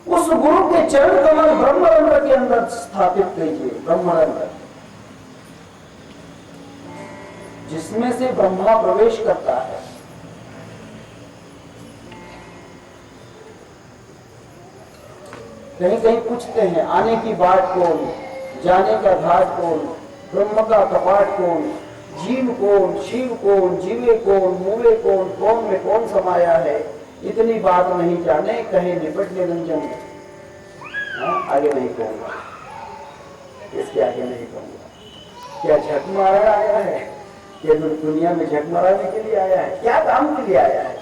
उस गुरु के चरण कमल ब्रह्मरंध्र के अंदर स्थापित कीजिए। ब्रह्मरंध्र जिसमें से ब्रह्मा प्रवेश करता है। कहीं कहीं पूछते हैं आने की बात कौन, जाने का घाट कौन, ब्रह्म का कपाट कौन, जीव कौन, शिव कौन, जीवे कौन, मुवे कौन में कौन समाया है। इतनी बात नहीं जाने कहे निपट निरंजन। आगे नहीं कहूंगा, इसके आगे नहीं कहूंगा। क्या झक मारा आया है, क्या दुनिया में झक मारने के लिए आया है, क्या काम के लिए आया है।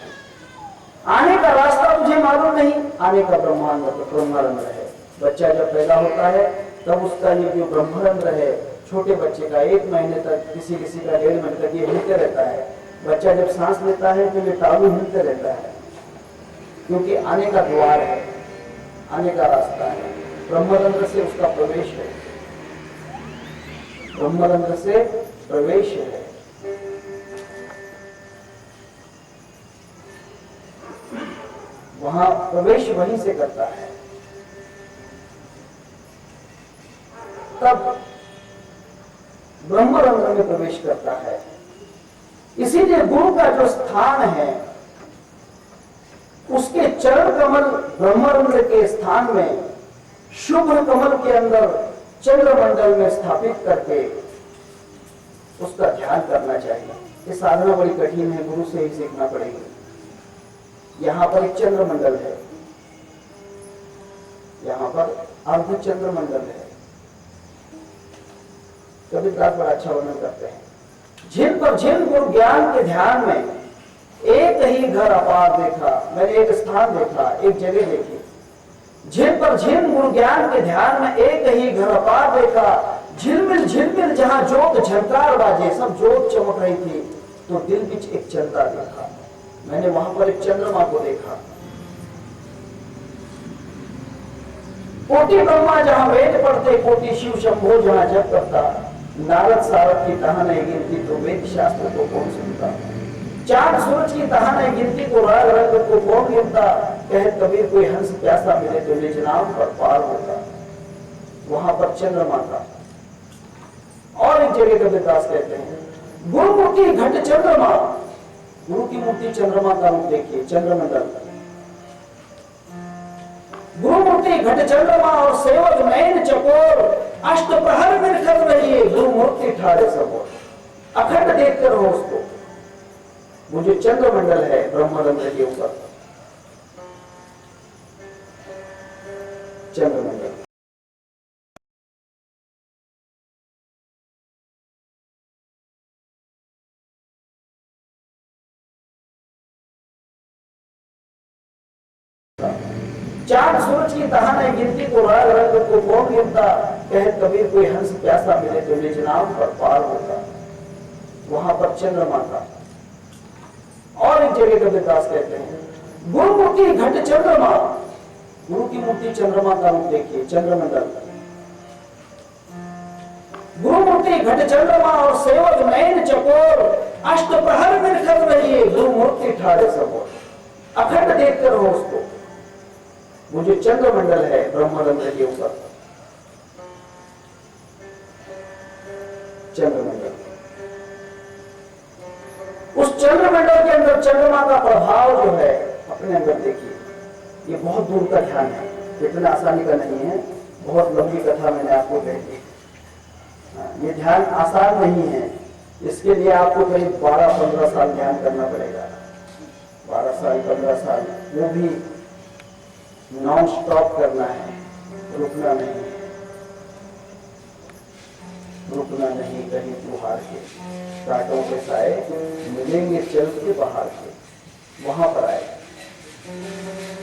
आने का रास्ता मुझे मालूम नहीं, आने का ब्रह्मारंध्र है। बच्चा जब पैदा होता है तब उसका ये जो ब्रह्मारंध्र है, छोटे बच्चे का 1 महीने तक, किसी किसी का 1.5 महीने तक ये हिलते रहता है। बच्चा जब सांस लेता है तो ये तालू हिलते रहता है, क्योंकि आने का द्वार है, आने का रास्ता है। ब्रह्मरंध्र से उसका प्रवेश है, ब्रह्मरंध्र से प्रवेश है। वहां प्रवेश वहीं से करता है। तब ब्रह्मरंध्र में प्रवेश करता है। इसीलिए गुरु का जो स्थान है उसके चरण कमल ब्रह्मरंध्र के स्थान में शुभ कमल के अंदर चंद्रमंडल में स्थापित करके उसका ध्यान करना चाहिए। ये साधना बड़ी कठिन है, गुरु से ही सीखना पड़ेगी। यहां पर एक चंद्रमंडल है, यहां पर अर्ध चंद्रमंडल है। कबीरदास बड़ा अच्छा वर्णन करते हैं। जिन पर जिन गुरु ज्ञान के ध्यान में एक ही घर अपार देखा, मैंने एक स्थान देखा, एक जगह देखी। जिन पर जिन गुरु ज्ञान के ध्यान में एक ही घर अपार देखा, झिलमिल झिलमिल जहां जोत झंकार बाजे, सब जोत चमक रही थी, तो दिल बीच एक चंद्रा देखा। मैंने वहां पर एक चंद्रमा को देखा। कोटि ब्रह्मा जहां वेद पढ़ते, कोटि शिव शंभो जहां जप करता, नारद सारद की तहा नहीं गिनती तो वेद शास्त्र को कौन सुनता। चांद सूरज की तहा नहीं गिनती तो राग रंग को कौन गिनता। कहे कबीर कोई हंस प्यासा मिले तो निज नाम पर पार होता। वहां पर चंद्रमा था। और एक जगह कबीरदास कहते हैं, गुरुमूर्ति घट चंद्रमा, गुरु की मूर्ति चंद्रमा का रूप देखिए, चंद्रमंडल। गुरुमूर्ति घट चंद्रमा और सेवक नयन चकोर, अष्ट प्रहर में कर रही है गुरुमूर्ति ठाड़े सबोर। अखंड देखकर हो उसको, वो जो चंद्रमंडल है ब्रह्मरंध्र के ऊपर, चंद्रमंडल। चांद सूरज की तहा नहीं गिनती तो राग रंग को कौन गिनता। कहे कबीर कोई हंस प्यासा मिले तो निज नाम पर पार होता। वहां पर चंद्रमा था। और एक जगह कबीरदास कहते हैं, गुरुमूर्ति घट चंद्रमा, गुरु की मूर्ति चंद्रमा का रूप देखिए, चंद्रमंडल। गुरुमूर्ति घट चंद्रमा और सेवक नयन चकोर, अष्ट प्रहर में कर रही है गुरुमूर्ति ठाड़े सबोर। अखंड देखकर हो उसको, वो जो चंद्रमंडल है ब्रह्मरंध्र के ऊपर, चंद्रमंडल। उस चंद्रमंडल के अंदर चंद्रमा का प्रभाव जो है अपने अंदर देखिए, ये बहुत दूर का ध्यान है, इतना आसानी का नहीं है। बहुत लंबी कथा मैंने आपको कह दी। ये ध्यान आसान नहीं है, इसके लिए आपको करीब 12-15 साल ध्यान करना पड़ेगा। 12 साल 15 साल, वो भी नॉन स्टॉप करना है, रुकना नहीं, रुकना नहीं। कहीं त्योहार के कांटों के साए मिलेंगे चल के बाहर के, वहां पर आए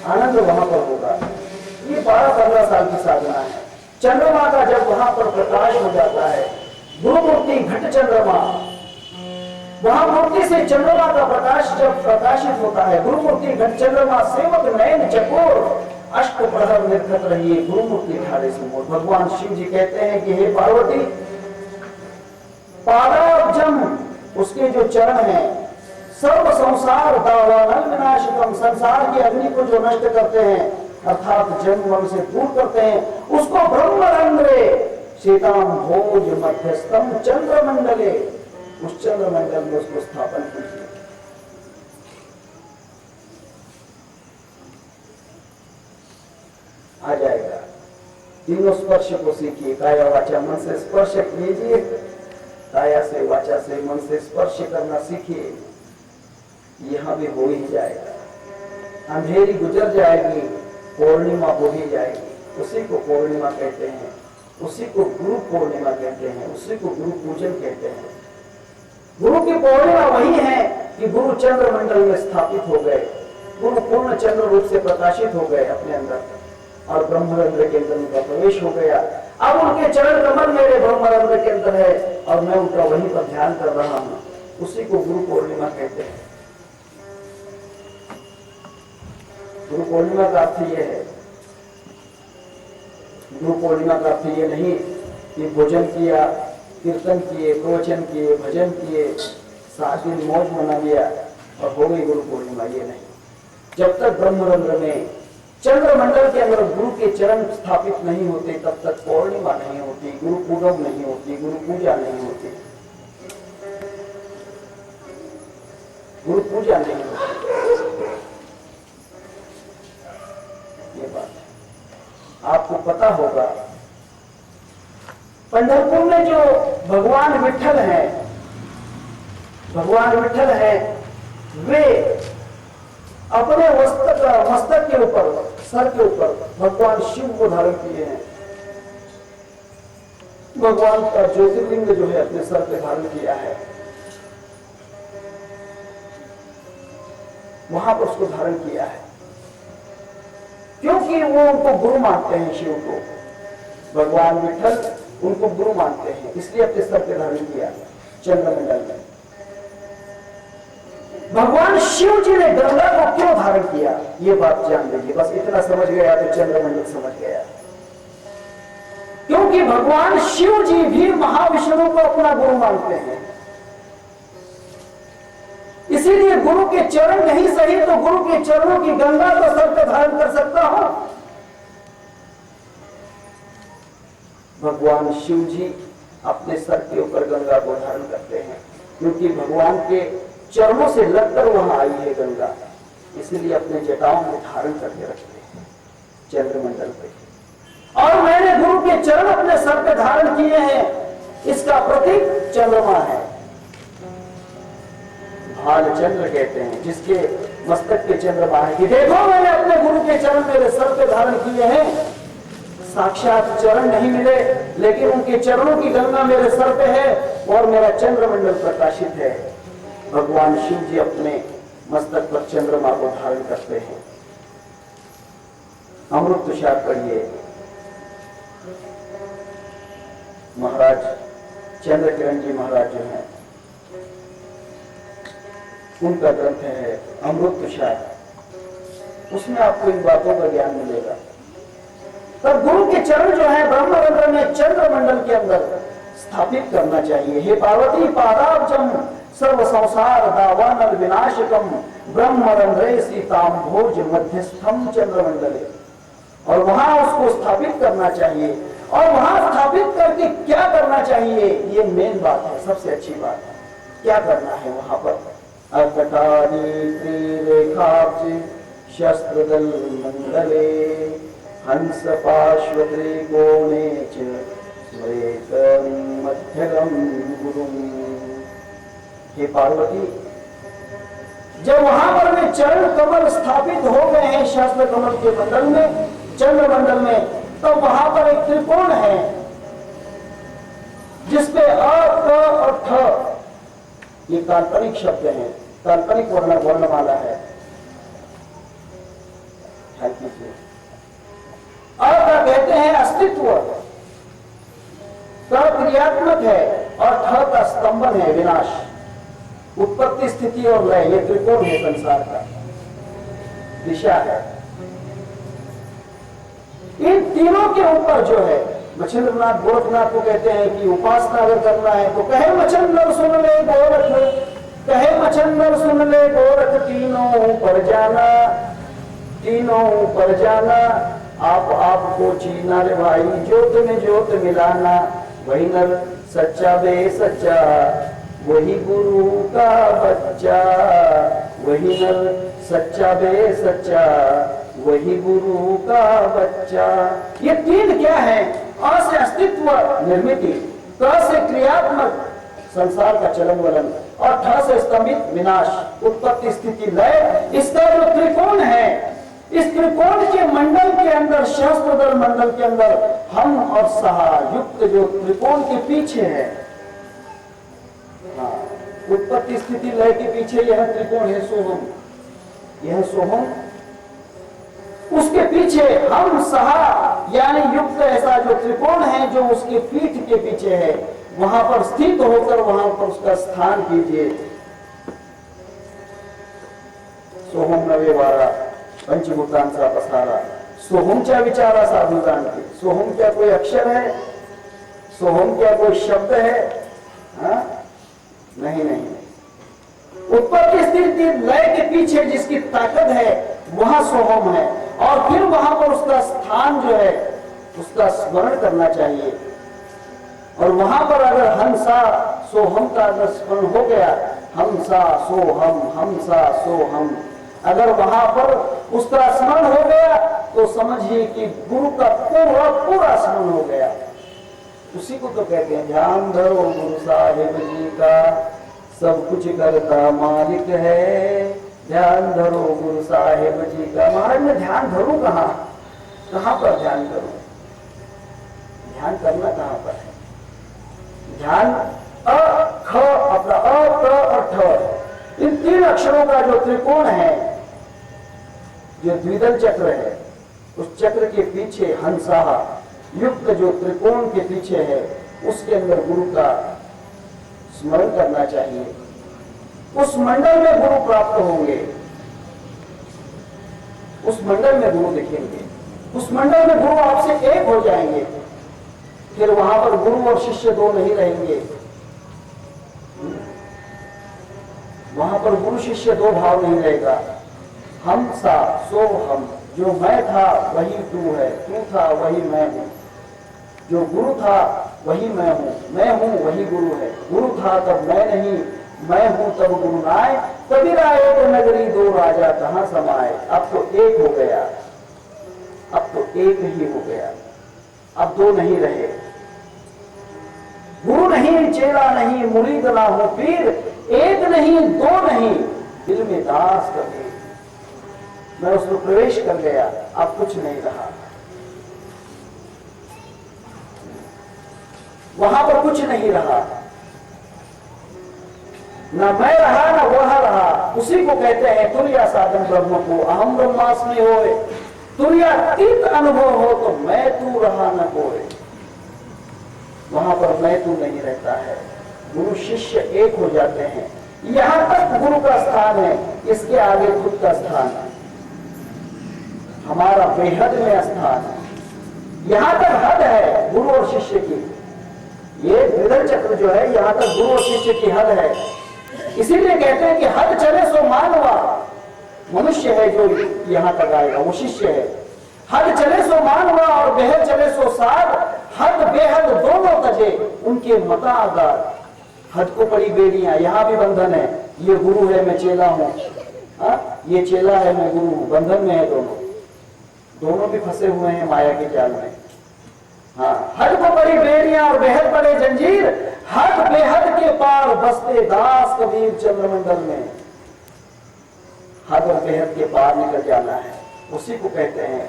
आनंद, वहां पर होगा। ये 12-15 साल की साधना है। चंद्रमा का जब वहां पर प्रकाश हो जाता है, गुरुमूर्ति घट चंद्रमा, वहां मूर्ति से चंद्रमा का प्रकाश जब प्रकाशित होता है, गुरुमूर्ति घट चंद्रमा सेवक नयन चकोर, अष्ट प्रहर निर्गत रही है गुरुमूर्ति ठाड़े सबोर। भगवान शिव जी कहते हैं कि हे पार्वती, पादाब्जम उसके जो चरण हैं, सर्व संसार दावानल विनाशकम, संसार की अग्नि को जो नष्ट करते हैं, अर्थात जन्म मरण से दूर करते हैं, उसको ब्रह्मरंध्रे सीताम भोज मध्यस्थम चंद्रमंडले, उस चंद्रमंडल में उसको स्थापन कीजिए। आ जाएगा। तीनों स्पर्श को सीखिए, काया वाचा मन से स्पर्श कीजिए, काया से वाचा से मन से स्पर्श करना सीखिए, यहां भी हो ही जाएगा। अंधेरी गुजर जाएगी, पूर्णिमा हो ही जाएगी। उसी को पूर्णिमा कहते हैं, उसी को गुरु पूर्णिमा कहते हैं, उसी को गुरु पूजन कहते हैं। गुरु की पूर्णिमा वही है कि गुरु चंद्रमंडल में स्थापित हो गए, गुरु पूर्ण चंद्र रूप से प्रकाशित हो गए अपने अंदर, और ब्रह्मरंध्र के अंदर उनका प्रवेश हो गया। अब उनके चरण कमल मेरे ब्रह्मरंध्र के अंदर है और मैं उनका वहीं पर ध्यान कर रहा हूं, उसी को गुरु पूर्णिमा कहते हैं। गुरु पूर्णिमा का अर्थ यह है, गुरु पूर्णिमा का अर्थ ये नहीं कि भोजन किया, कीर्तन किए, प्रवचन किए, भजन किए, 7 दिन मौज मना लिया और हो गई गुरु पूर्णिमा, ये नहीं। जब तक ब्रह्मरंध्र में चंद्रमंडल के अंदर गुरु के चरण स्थापित नहीं होते, तब तक पूर्णिमा नहीं होती, गुरु पूजन नहीं होती, गुरु पूजा नहीं होती, गुरु पूजा नहीं होती। ये बात आपको पता होगा। पंढरपुर में जो भगवान विठल हैं, भगवान विठल हैं, वे अपने मस्तक के ऊपर, सर के ऊपर भगवान शिव को धारण किए हैं। भगवान का ज्योतिर्लिंग जो है अपने सर पे धारण किया है, वहां पर उसको धारण किया है, क्योंकि वो उनको गुरु मानते हैं। शिव को, भगवान विठल उनको गुरु मानते हैं, इसलिए अपने सर पे धारण किया चंद्रमंडल में। भगवान शिव जी ने गंगा को क्यों धारण किया, ये बात जान लीजिए। बस इतना समझ गया तो चंद्रमंडल समझ गया। क्योंकि भगवान शिव जी भी महाविष्णु को अपना गुरु मानते हैं। इसीलिए गुरु के चरण नहीं सही तो गुरु के चरणों की गंगा तो सर पे धारण कर सकता हूं। भगवान शिव जी अपने सर के ऊपर गंगा को धारण करते हैं, क्योंकि भगवान के चरणों से लगकर वहां आई है गंगा, इसलिए अपने जटाओं में धारण करके रखते हैं चंद्रमंडल पे। और मैंने गुरु के चरण अपने सर पे धारण किए हैं, इसका प्रतीक चंद्रमा है। भालचंद्र कहते हैं, जिसके मस्तक के चंद्रमा है कि देखो मैंने अपने गुरु के चरण मेरे सर पे धारण किए हैं। साक्षात चरण नहीं मिले, लेकिन उनके चरणों की गंगा मेरे सर पे है और मेरा चंद्रमंडल प्रकाशित है। भगवान शिव जी अपने मस्तक पर चंद्रमा को धारण करते हैं। अमृत तुषार पढ़िए। महाराज चंद्र किरण जी महाराज जो हैं, उनका ग्रंथ है अमृत तुषार, उसमें आपको इन बातों का ज्ञान मिलेगा। तब गुरु के चरण जो है ब्रह्मरंध्र में चंद्रमंडल के अंदर स्थापित करना चाहिए। हे पार्वती पादाब्जम सर्व संसार दावानल विनाशकम ब्रह्मरंध्रे सीताम्भोज मध्यस्थम चंद्रमंडले। और वहां उसको स्थापित करना चाहिए। और वहां स्थापित करके क्या करना चाहिए, ये मेन बात है, सबसे अच्छी बात है। क्या करना है वहां पर? अकटानी त्रिरेखाब्ज शस्त्रदल मंडले हंस पार्श्व त्रिकोणे च श्वेतं मध्यगं गुरुं। हे पार्वती, जब वहां पर में चरण कमल स्थापित हो गए हैं शास्त्र कमल के मंडल में, चंद्रमंडल में, तो वहां पर एक त्रिकोण है जिसपे अ, क और ठ ये काल्पनिक शब्द हैं, काल्पनिक वर्णमाला है। ख्याल कीजिए। अ का कहते हैं अस्तित्व, क क्रियात्मक है और ठ का स्तंभन है, विनाश, उत्पत्ति स्थिति और लय। ये त्रिकोण है संसार का, दिशा है। इन तीनों के ऊपर जो है, मच्छिंद्रनाथ गोरखनाथ को कहते हैं कि उपासना अगर करना है तो कहे मच्छिंद्र सुन ले गोरख, कहे मच्छिंद्र सुन ले गोरख, तीनों पर जाना, तीनों पर जाना, आप आपको चीना रे भाई, ज्योत में ज्योत मिलाना, वही नर सच्चा बे सच्चा, वही गुरु का बच्चा, वही नर सच्चा बे सच्चा, वही गुरु का बच्चा। ये तीन क्या है? अ से अस्तित्व निर्मित, क से क्रियात्मक संसार का चलन वलन, और ठ से स्तंभित विनाश, उत्पत्ति स्थिति लय। इसका जो त्रिकोण है, इस त्रिकोण के मंडल के अंदर, शास्त्रदल मंडल के अंदर हम और सहा युक्त जो त्रिकोण के पीछे है, उत्पत्ति स्थिति लय के पीछे यह त्रिकोण है सोहम, यह सोहम, उसके पीछे हम सहा यानी युक्त ऐसा जो त्रिकोण है जो उसके पीठ के पीछे है, वहां पर स्थित होकर वहां पर उसका स्थान कीजिए। सोहम नवे वारा पंचभूतांचा पसारा, सोहम क्या विचारा साधु जानते। सोहम क्या कोई अक्षर है? सोहम क्या कोई शब्द है? नहीं नहीं, उत्पत्ति स्थिति लय के पीछे जिसकी ताकत है वहां सोहम है। और फिर वहां पर उसका स्थान जो है उसका स्मरण करना चाहिए। और वहां पर अगर हंसा सोहम का अगर स्मरण हो गया, हमसा सोहम, हमसा सोहम, अगर वहां पर उसका स्मरण हो गया तो समझिए कि गुरु का पूरा पूरा स्मरण हो गया। उसी को तो कहते हैं ध्यान धरो गुरु साहिब जी का, सब कुछ करता मालिक है, ध्यान धरो गुरु साहिब जी का। महाराज मैं ध्यान धरूं कहां? कहां पर ध्यान करूं? ध्यान करना कहां पर है? ध्यान अ ख अपना अ क और ठ, इन तीन अक्षरों का जो त्रिकोण है, जो द्विदल चक्र है, उस चक्र के पीछे हंसा युक्त जो त्रिकोण के पीछे है, उसके अंदर गुरु का स्मरण करना चाहिए। उस मंडल में गुरु प्राप्त होंगे, उस मंडल में गुरु दिखेंगे, उस मंडल में गुरु आपसे एक हो जाएंगे। फिर वहां पर गुरु और शिष्य दो नहीं रहेंगे, वहां पर गुरु शिष्य दो भाव नहीं रहेगा। हम सा सो हम, जो मैं था वही तू है, तू था वही मैं हूं, जो गुरु था वही मैं हूं वही गुरु है। गुरु था तब मैं नहीं, मैं हूं तब गुरु नाय, तभी राय तो नगरी दो राजा कहां समाए। अब तो एक हो गया, अब तो एक ही हो गया, अब दो नहीं रहे। गुरु नहीं, चेला नहीं, मुरीद ना हो पीर, एक नहीं दो नहीं, दिल में दास कबीर। मैं उसमें प्रवेश कर गया, अब कुछ नहीं रहा, वहां पर कुछ नहीं रहा, ना मैं रहा ना वह रहा। उसी को कहते हैं तुर्या साधन ब्रह्म को, अहम ब्रह्मास्मि होए, तुर्यातीत अनुभव हो तो मैं तू रहा न कोई। वहां पर मैं तू नहीं रहता है, गुरु शिष्य एक हो जाते हैं। यहां तक गुरु का स्थान है, इसके आगे खुद का स्थान है, हमारा बेहद में स्थान है। यहां तक हद है गुरु और शिष्य की, ये विदल चक्र जो है यहां तक गुरु और शिष्य की हद है। इसीलिए कहते हैं कि हद चले सो मानवा, मनुष्य है जो यहां तक आएगा वो शिष्य है। हद चले सो मानवा और बेहद चले सो साध, हद बेहद दोनों तजे उनके मता आगार। हद को पड़ी बेड़ियां, यहां भी बंधन है, ये गुरु है मैं चेला हूं, ये चेला है मैं गुरु हूं, बंधन में है दोनों, दोनों भी फंसे हुए हैं माया के जाल में। हाँ, हद को पड़ी बेड़ियां और बेहद पड़े जंजीर, हद बेहद के पार बसते दास कबीर चंद्रमंडल में। हद और बेहद के पार निकल जाना है, उसी को कहते हैं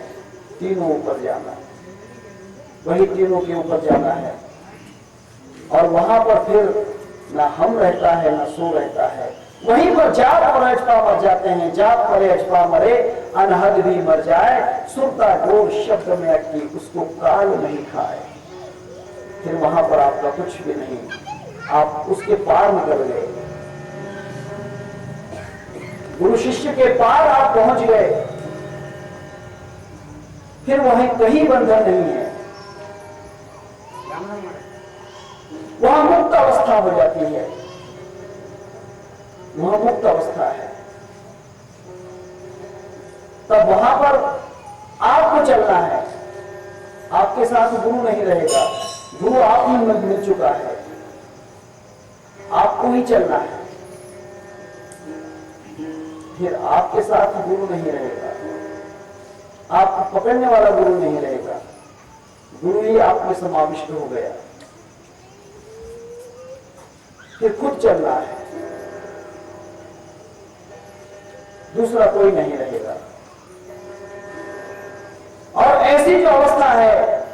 तीनों ऊपर जाना, वही तीनों के ऊपर जाना है। और वहां पर फिर ना हम रहता है ना सो रहता है, वहीं पर जाप और अजपा मर जाते हैं। जाप मरे अजपा मरे, अनहद भी मर जाए, सुरता डोर शब्द में अटकी, उसको काल नहीं खाए। फिर वहां पर आपका कुछ भी नहीं, आप उसके पार निकल गए, गुरु शिष्य के पार आप पहुंच गए। फिर वहीं कहीं बंधन नहीं है, वहां मुक्त अवस्था हो जाती है, वहां मुक्त अवस्था है। तब वहां पर आपको चलना है, आपके साथ गुरु नहीं रहेगा, गुरु आप ही मिल चुका है, आपको ही चलना है। फिर आपके साथ गुरु नहीं रहेगा, आपको पकड़ने वाला गुरु नहीं रहेगा, गुरु ही आप में समाविष्ट हो गया। फिर खुद चलना है, दूसरा कोई नहीं रहेगा। और ऐसी जो अवस्था है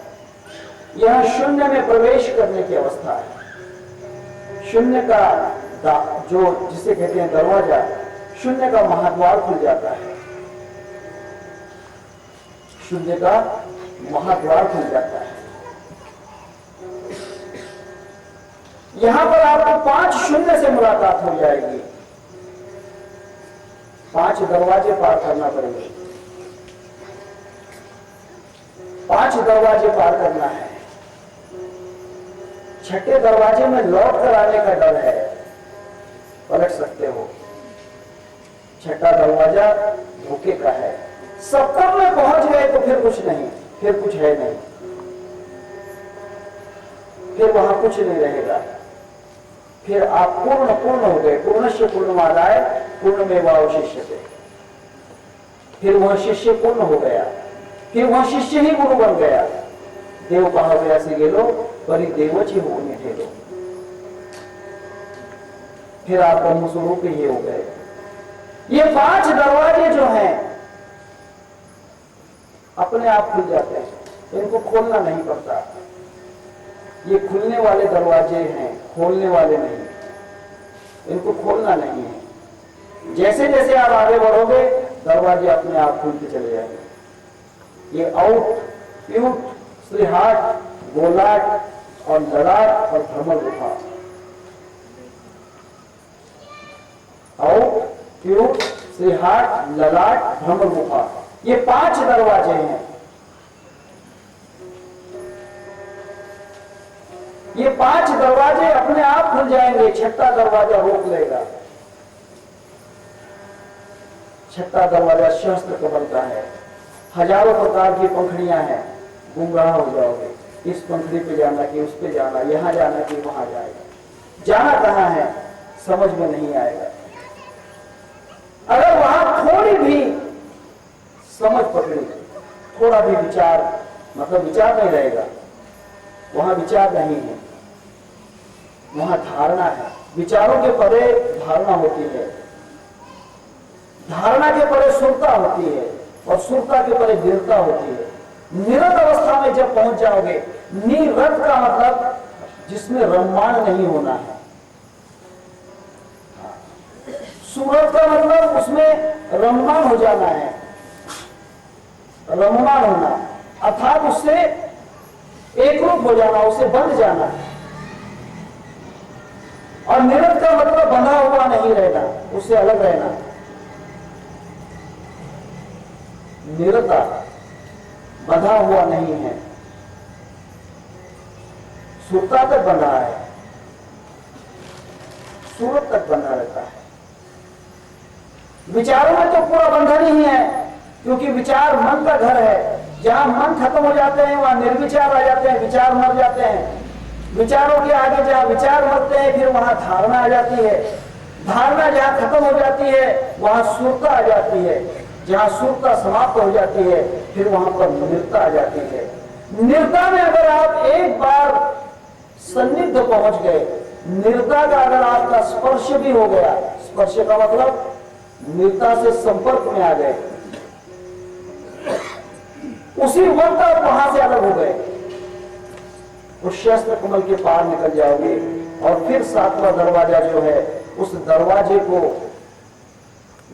यह शून्य में प्रवेश करने की अवस्था है। शून्य का जो जिसे कहते हैं दरवाजा, शून्य का महाद्वार खुल जाता है, शून्य का महाद्वार खुल जाता है। यहां पर आपको 5 शून्य से मुलाकात हो जाएगी, 5 दरवाजे पार करना पड़ेंगे, 5 दरवाजे पार करना है। छठे दरवाजे में लौट कर आने का डर है, पलट सकते हो। छठा दरवाजा धोखे का है। सप्तम में पहुंच गए तो फिर कुछ नहीं, फिर कुछ है नहीं, फिर वहां कुछ नहीं रहेगा। फिर आप पूर्ण हो गए, पूर्णस्य पूर्णमादाय पूर्णमेवावशिष्यते। फिर वह शिष्य पूर्ण हो गया, फिर वह शिष्य ही गुरु बन गया। देव कहा गया से गेलो परी देवची हो ठेलो। फिर आप ब्रह्म स्वरूप ही हो गए। ये 5 दरवाजे जो हैं अपने आप खुल जाते हैं, इनको खोलना नहीं पड़ता। ये खुलने वाले दरवाजे हैं, खोलने वाले नहीं, इनको खोलना नहीं है। जैसे जैसे आप आगे बढ़ोगे दरवाजे अपने आप खुलते चले जाएंगे। ये आउट, प्यूट, श्रीहाट, गोलाट और ललाट और भ्रमर गुफा, आउट, प्यूट, श्रीहाट, ललाट, भ्रमर गुफा, ये 5 दरवाजे हैं। ये 5 दरवाजे अपने आप खुल जाएंगे, छठा दरवाजा रोक लेगा। छठा दरवाजा सहस्त्र कमल का है, हजारों प्रकार की पंखड़ियां हैं, गुमराह हो जाओगे। इस पंखड़ी पे जाना कि उस पे जाना, यहां जाना कि वहां जाएगा, जाना कहां है समझ में नहीं आएगा। अगर वहां थोड़ी भी समझ पकड़ी, थोड़ा भी विचार, मतलब विचार नहीं रहेगा, वहां विचार नहीं है, वहां धारणा है। विचारों के परे धारणा होती है, धारणा के परे सुरता होती है, और सुरता के परे दृढ़ता होती है। निरत अवस्था में जब पहुंच जाओगे, निरत का मतलब जिसमें रममाण नहीं होना है, सूरत का मतलब उसमें रममाण हो जाना है, रममाण होना अर्थात उससे एक रूप हो जाना, उससे बंध जाना। और निरत का मतलब बंधा हुआ नहीं रहना, उससे अलग रहना। निरता बंधा हुआ नहीं है, सुरता तक बंधा है, सूरत तक बंधा रहता है। विचारों में तो पूरा बंधन ही है, क्योंकि विचार मन का घर है। जहां मन खत्म हो जाते हैं वहां निर्विचार आ जाते हैं, विचार मर जाते हैं। विचारों के आगे जहां विचार मरते हैं फिर वहां धारणा आ जाती है। धारणा जहां खत्म हो जाती है वहां सुरता आ जाती है। जहां सुरता समाप्त हो जाती है फिर वहां पर निर्ता आ जाती है। निर्ता में अगर आप एक बार सन्निध पहुंच गए, निर्ता का अगर आपका स्पर्श भी हो गया, स्पर्श का मतलब निर्ता से संपर्क में आ गए, उसी वक्त आप वहां से अलग हो गए, उस शस्त्र कमल के पार निकल जाओगे। और फिर 7वां दरवाजा जो है, उस दरवाजे को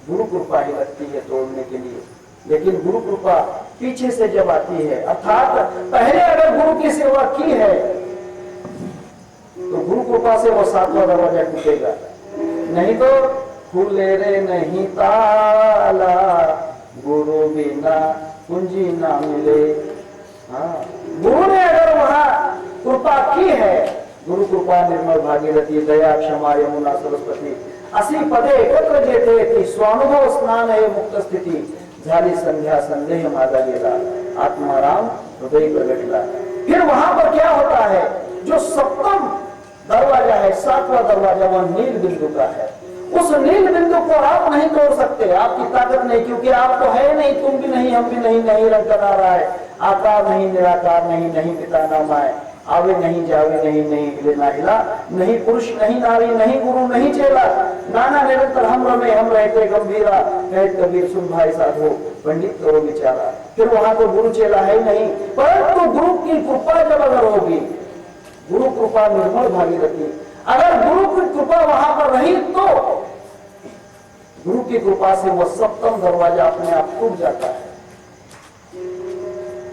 गुरु कृपा ही लगती है तोड़ने के लिए। लेकिन गुरु कृपा पीछे से जब आती है, अर्थात पहले अगर गुरु की सेवा की है तो गुरु कृपा से वो 7वां दरवाजा टूटेगा, नहीं तो खुले रे नहीं ताला, गुरु बिना कुंजी ना मिले। हाँ, गुरु ने अगर वहां कृपा की है, गुरु कृपा निर्मल भागीरथी दया क्षमा यमुना सरस्वती असी पदे एकत्र जेते स्वानुभव स्नान है मुक्त स्थिति झाली संध्या संदेह मादा गेला आत्माराम हृदय प्रगटला। फिर वहां पर क्या होता है, जो 7वां दरवाजा है, 7वां दरवाजा वह नील बिंदु का है। उस नील बिंदु को आप नहीं तोड़ सकते, आपकी ताकत नहीं, क्योंकि आप तो है नहीं, तुम भी नहीं, हम भी नहीं, नहीं रंग आ रहा है, आकार नहीं, निराकार नहीं, नहीं पिता ना माए, आवे नहीं जावे नहीं, नहीं हिले ना हिला, नहीं पुरुष नहीं नारी, नहीं गुरु नहीं चेला, नाना निरंतर हम रमे हम रहते गंभीरा, कहे कबीर सुन भाई साधो पंडित करो विचारा। फिर वहां तो गुरु चेला है नहीं, परंतु गुरु की कृपा जब अगर होगी, गुरु कृपा निर्मल भागीरथी, अगर गुरु की कृपा वहां पर रही तो गुरु की कृपा से वो 7वां दरवाजा अपने आप टूट जाता है।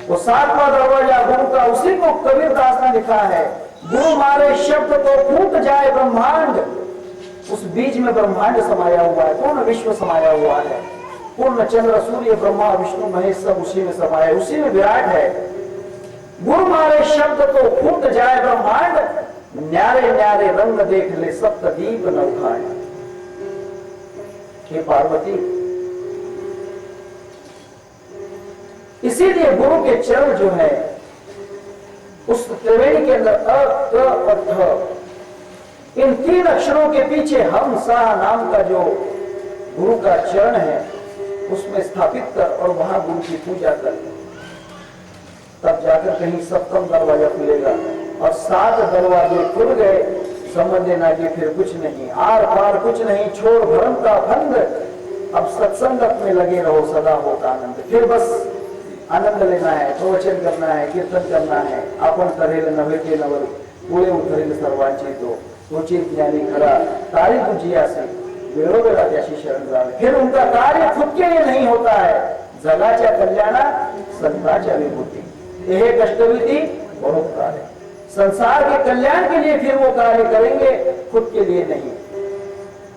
वो 7वां दरवाजा गुरु का, उसी को कबीरदास ने लिखा है, गुरु मारे शब्द तो फूट जाए ब्रह्मांड। उस बीज में ब्रह्मांड समाया हुआ है, पूर्ण विश्व समाया हुआ है, पूर्ण चंद्र सूर्य ब्रह्मा विष्णु महेश सब उसी में समाया है, उसी में विराट है। गुरु मारे शब्द तो फूट जाए ब्रह्मांड, न्यारे न्यारे रंग देख ले सप्तदीप न उठाए। हे पार्वती, इसीलिए गुरु के चरण जो है उस त्रिवेणी के अंदर अ, क और ठ, इन 3 अक्षरों के पीछे हम सा नाम का जो गुरु का चरण है उसमें स्थापित कर और वहां गुरु की पूजा कर, तब जाकर कहीं 7वां दरवाजा खुलेगा। और 7 दरवाजे खुल गए, समझ लेना कि फिर कुछ नहीं, आर पार कुछ नहीं, छोड़ भ्रम का फंद, अब सत्संगत में लगे रहो सदा होता आनंद। फिर बस आनंद लेना है, प्रवचन करना है, कीर्तन करना है, आपण करेल नव्हे ते नवल पुढे उतरेल सर्वांची तो ज्ञानी खरा तारी तुझिया से वेळोवेळा त्याशी शरण जावे। फिर उनका कार्य खुद के लिए नहीं होता है, जगाच्या कल्याणा संताच्या विभूती, यह कष्टविधि परोपकार है। संसार के कल्याण के लिए फिर वो कार्य करेंगे, खुद के लिए नहीं।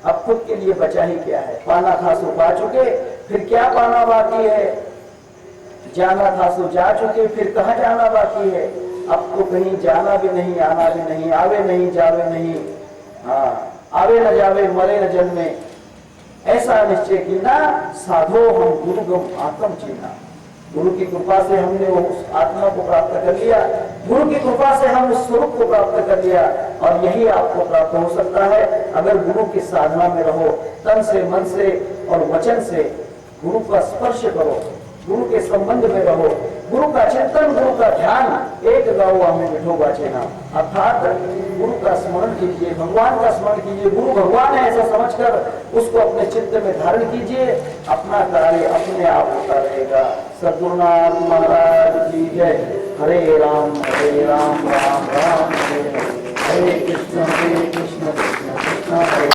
अब खुद के लिए बचा ही क्या है, पाना था सो पा चुके, फिर क्या पाना बाकी है, जाना था सो जा चुके, फिर कहां जाना बाकी है। अब तो कहीं जाना भी नहीं, आना भी नहीं, आवे नहीं जावे नहीं, हाँ आवे न जावे मरे न जन्मे, ऐसा निश्चय कीना साधो हम गुरु गम आत्म चीना। गुरु की कृपा से हमने वो उस आत्मा को प्राप्त कर लिया, गुरु की कृपा से हम उस स्वरूप को प्राप्त कर लिया, और यही आपको प्राप्त हो सकता है अगर गुरु की साधना में रहो, तन से मन से और वचन से गुरु का स्पर्श करो, गुरु के संबंध में रहो, गुरु का चिंतन, गुरु का ध्यान, एक गाओ हमें मिठो बाचेना, अर्थात गुरु का स्मरण कीजिए, भगवान का स्मरण कीजिए, गुरु भगवान है ऐसा समझकर उसको अपने चित्त में धारण कीजिए, अपना कार्य अपने आप होता रहेगा। सद्गुरुनाथ महाराज की जय। हरे राम राम राम हरे हरे, हरे कृष्ण कृष्ण कृष्ण हरे